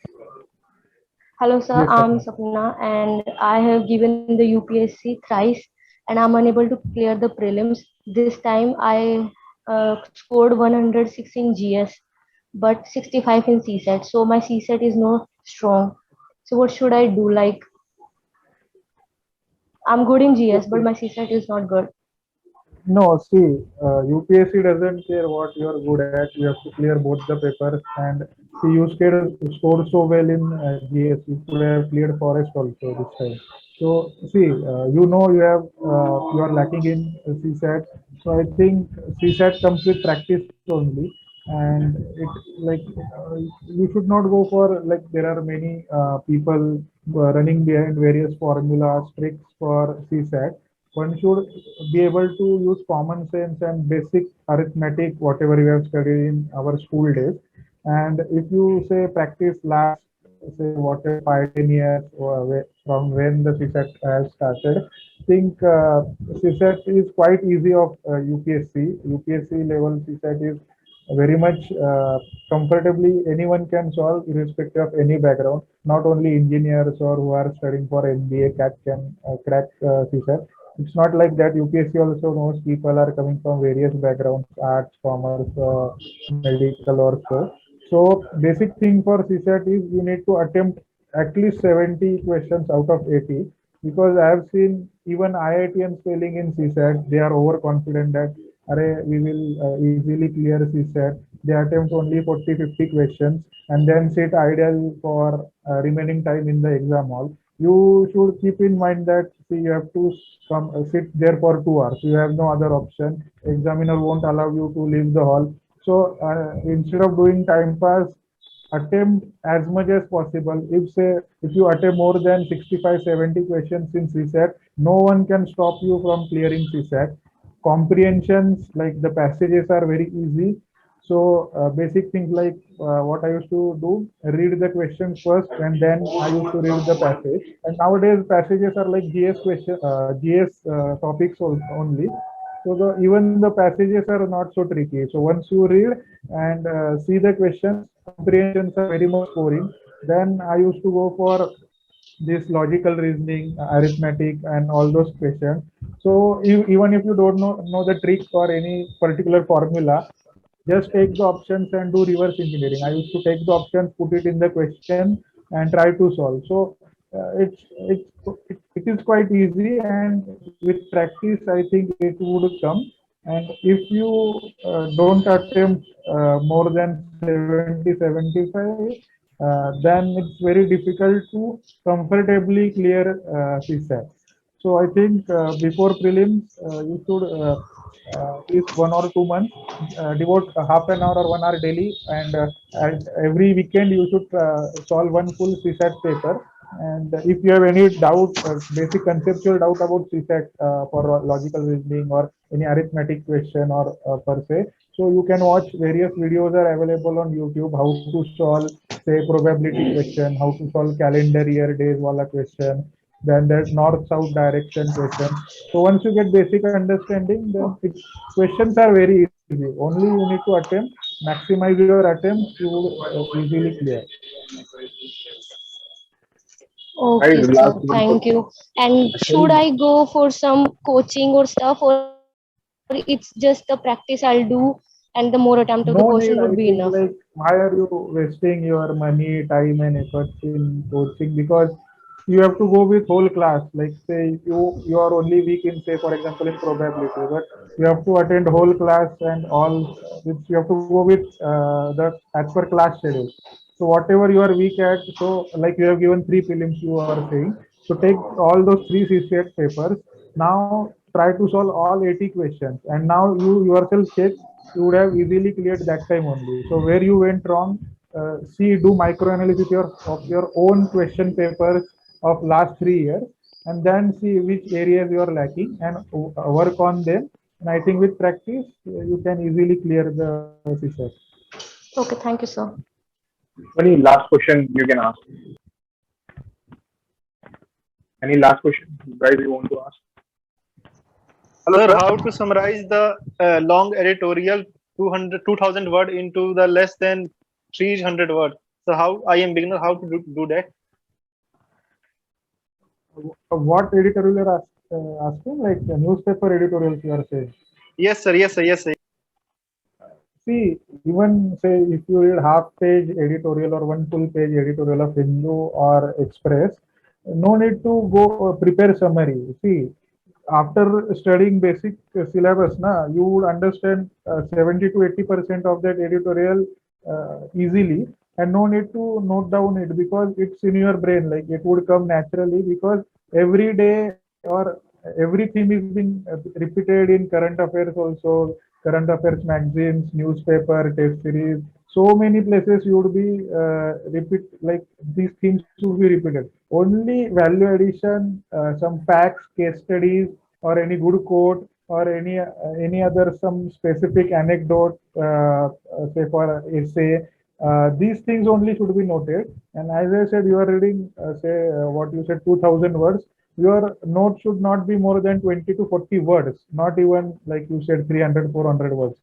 Hello, sir. yes, I'm Sapna. Sapna, and I have given the UPSC thrice, and I'm unable to clear the prelims. This time, I scored 106 in GS, but 65 in CSET. So my CSET is not strong. So what should I do? Like, I'm good in GS, but my CSET is not good. No, see, UPSC doesn't care what you are good at. You have to clear both the papers. And see, you scored so well in GS. You could have cleared Forest also this time. So see, you know you are lacking in CSAT. So I think CSAT comes with practice only. And it like you should not go for, like there are many people running behind various formulas, tricks for CSAT. One should be able to use common sense and basic arithmetic, whatever we have studied in our school days. And if you say practice last, say whatever 5 10 years from when the CSAT has started, I think CSAT is quite easy of UPSC. UPSC level CSAT is very much comfortably anyone can solve irrespective of any background. Not only engineers or who are studying for MBA CAT can crack CSAT. It's not like that. UPSC also knows people are coming from various backgrounds, arts, commerce, medical or so. So basic thing for CSAT is you need to attempt at least 70 questions out of 80, because I have seen even IITians failing in CSAT. They are overconfident that we will easily clear CSAT. They attempt only 40-50 questions and then sit idle for remaining time in the exam hall. You should keep in mind that see, you have to come sit there for 2 hours. You have no other option. Examiner won't allow you to leave the hall. So instead of doing time pass, attempt as much as possible. If you attempt more than 65-70 questions in CSAT, no one can stop you from clearing CSAT. Comprehensions like the passages are very easy. So basic things like what I used to do, read the questions first and then I used to read the passage. And nowadays passages are like GS topics only. So even the passages are not so tricky. So once you read and see the questions, comprehensions are very much scoring. Then I used to go for this logical reasoning, arithmetic, and all those questions. So even if you don't know the trick or any particular formula, just take the options and do reverse engineering. I used to take the options, put it in the question, and try to solve. So it is quite easy, and with practice, I think it would come. And if you don't attempt more than 70-75, then it's very difficult to comfortably clear CSAT. So I think before prelims, you should at least 1 or 2 months devote half an hour or 1 hour daily, and every weekend you should solve one full CSAT paper. And if you have any doubt, basic conceptual doubt about CSAT for logical reasoning or any arithmetic question or per se, so you can watch various videos are available on YouTube, how to solve say probability question, how to solve calendar year days wala question, then there's north-south direction question. So once you get basic understanding, then questions are very easy. Only you need to attempt, maximize your attempts, you will easily clear. Okay, sir. Thank you. And should I go for some coaching or stuff, or it's just the practice I'll do and the more attempt of the question No would be need, I enough? think, like, why are you wasting your money, time, and efforts in coaching? Because you have to go with whole class. Like, say, you are only weak in, say, for example, in probability, but you have to attend whole class and all. Which you have to go with the as per class schedule. So whatever you are weak at, so like you have given 3 prelims, you are saying. So take all those 3 CCAT papers. Now try to solve all 80 questions, and now you yourself check, you would have easily cleared that time only. So where you went wrong, see, do micro analysis of your own question papers of last 3 years, and then see which areas you are lacking and work on them. And I think with practice, you can easily clear the CSAT. Okay, thank you, sir. Any last question you can ask? Any last question, guys, you want to ask? Hello, Sir, sir. how to summarize the long editorial 2000 word into the less than 300 word? So how I am beginner, how to do that? What editorial you are asking? Like newspaper editorials you are saying? Yes, sir. Yes, sir. Yes, sir. See, even say if you read half-page editorial or one full-page editorial of Hindu or Express, no need to go prepare summary. See, after studying basic syllabus, you would understand 70 to 80% of that editorial easily, and no need to note down it because it's in your brain. Like it would come naturally because every day or every theme is being repeated in current affairs also, current affairs magazines, newspaper, test series, so many places you would be repeat, like these things should be repeated. Only value addition, some facts, case studies, or any good quote, or any other some specific anecdote, say for essay. These things only should be noted. And as I said, you are reading, say what you said, 2,000 words. Your note should not be more than 20 to 40 words, not even like you said 300, 400 words.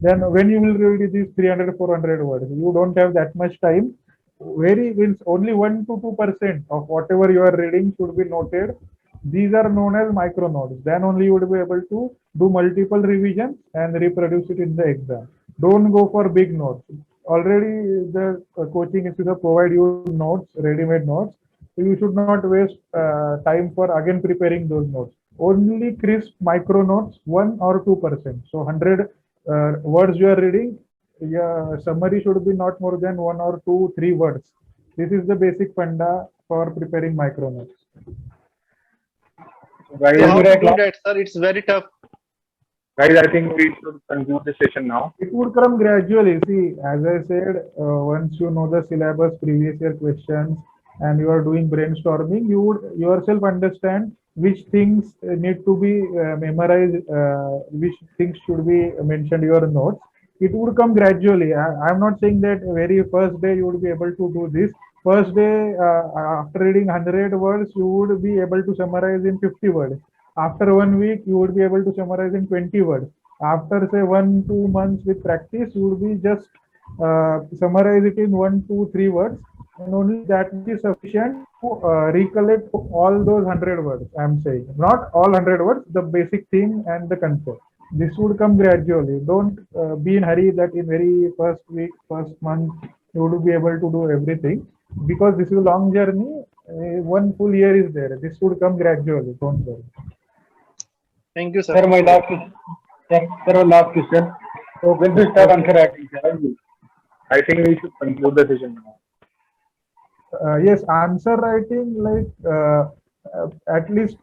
Then when you will read these 300, 400 words, you don't have that much time. Very means only 1 to 2% of whatever you are reading should be noted. These are known as micro notes. Then only you would be able to do multiple revisions and reproduce it in the exam. Don't go for big notes. Already the coaching institute provide you notes, ready-made notes. So you should not waste time for again preparing those notes. Only crisp micro notes, 1 or 2%. So 100 words you are reading, yeah, summary should be not more than 1 or 2, 3 words. This is the basic funda for preparing micro notes. Guys, So how to do that, sir? It's very tough. guys, I think we should conclude the session now. It would come gradually. See, as I said, once you know the syllabus, previous year questions, and you are doing brainstorming, you would yourself understand which things need to be memorized, which things should be mentioned in your notes. It would come gradually. I'm not saying that very first day you would be able to do this. First day, after reading 100 words, you would be able to summarize in 50 words. After 1 week, you would be able to summarize in 20 words. After say 1-2 months with practice, you would be just summarize it in 1, 2, 3 words, and only that is sufficient to recollect all those 100 words. I'm saying not all 100 words, the basic theme and the concept. This would come gradually. Don't be in hurry that in very first week, first month, you would be able to do everything, because this is a long journey. 1 full year is there. This would come gradually. Don't worry. Thank you, sir. Sir, my last question. Sir, last question. So when we start answer writing, I think we should conclude the session now. Yes, answer writing, like at least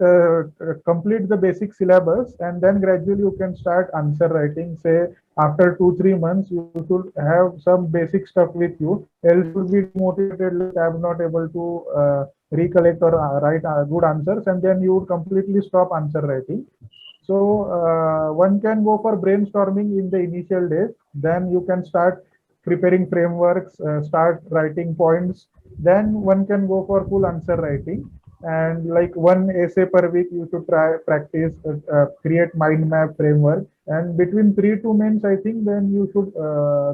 complete the basic syllabus, and then gradually you can start answer writing. Say after 2-3 months, you should have some basic stuff with you. Else you'll be motivated, like I'm not able to recollect or write good answers, and then you would completely stop answer writing. So one can go for brainstorming in the initial days. Then you can start preparing frameworks, start writing points. Then one can go for full answer writing. And like 1 essay per week, you should try practice, create mind map framework. And between 3 to months, I think then you should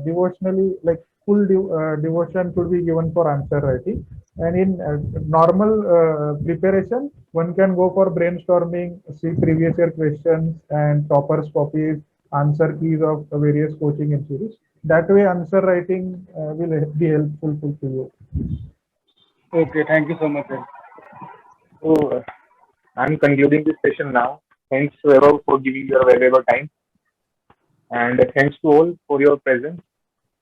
devotionally, like full devotion should be given for answer writing. And in normal preparation, one can go for brainstorming, see previous year questions and toppers copies, answer keys of various coaching institutes. That way, answer writing will be helpful to you. okay, thank you so much, sir. So I'm concluding this session now. Thanks, Vaibhav, for giving your valuable time, and thanks to all for your presence.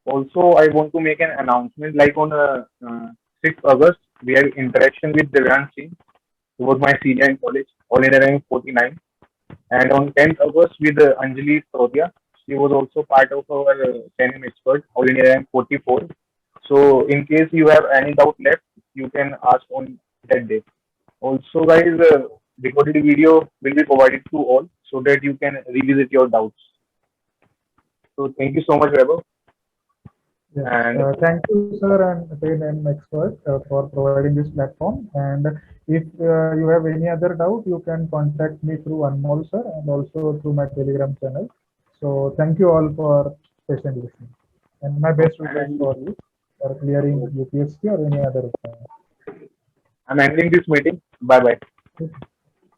Also, I want to make an announcement. Like on 6th August, we have interaction with Devran Singh, who was my senior in college, all in rank 49. And on 10th August with Anjali Srodia, she was also part of our 10M expert, all in rank 44. So in case you have any doubt left, you can ask on that day. Also, guys, recorded video will be provided to all so that you can revisit your doubts. So thank you so much, Vaibhav. Yes. And Thank you, sir, and 10M expert for providing this platform. And if you have any other doubt, you can contact me through Anmol, sir, and also through my Telegram channel. So thank you all for patient listening. And my best wishes for you for clearing UPSC or any other. I'm ending this meeting. Bye bye.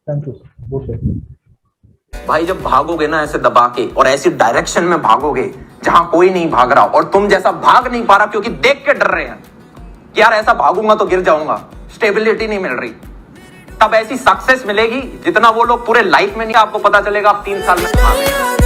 Thank you, sir. Good day. भाई जब भागोगे ना ऐसे दबा के और ऐसी direction में भागोगे जहां कोई नहीं भाग रहा और तुम जैसा भाग नहीं पा रहा क्योंकि देख के डर रहे हैं कि यार ऐसा भागूंगा तो गिर जाऊंगा, स्टेबिलिटी नहीं मिल रही, तब ऐसी सक्सेस मिलेगी जितना वो लोग पूरे लाइफ में नहीं, आपको पता चलेगा आप 3 साल में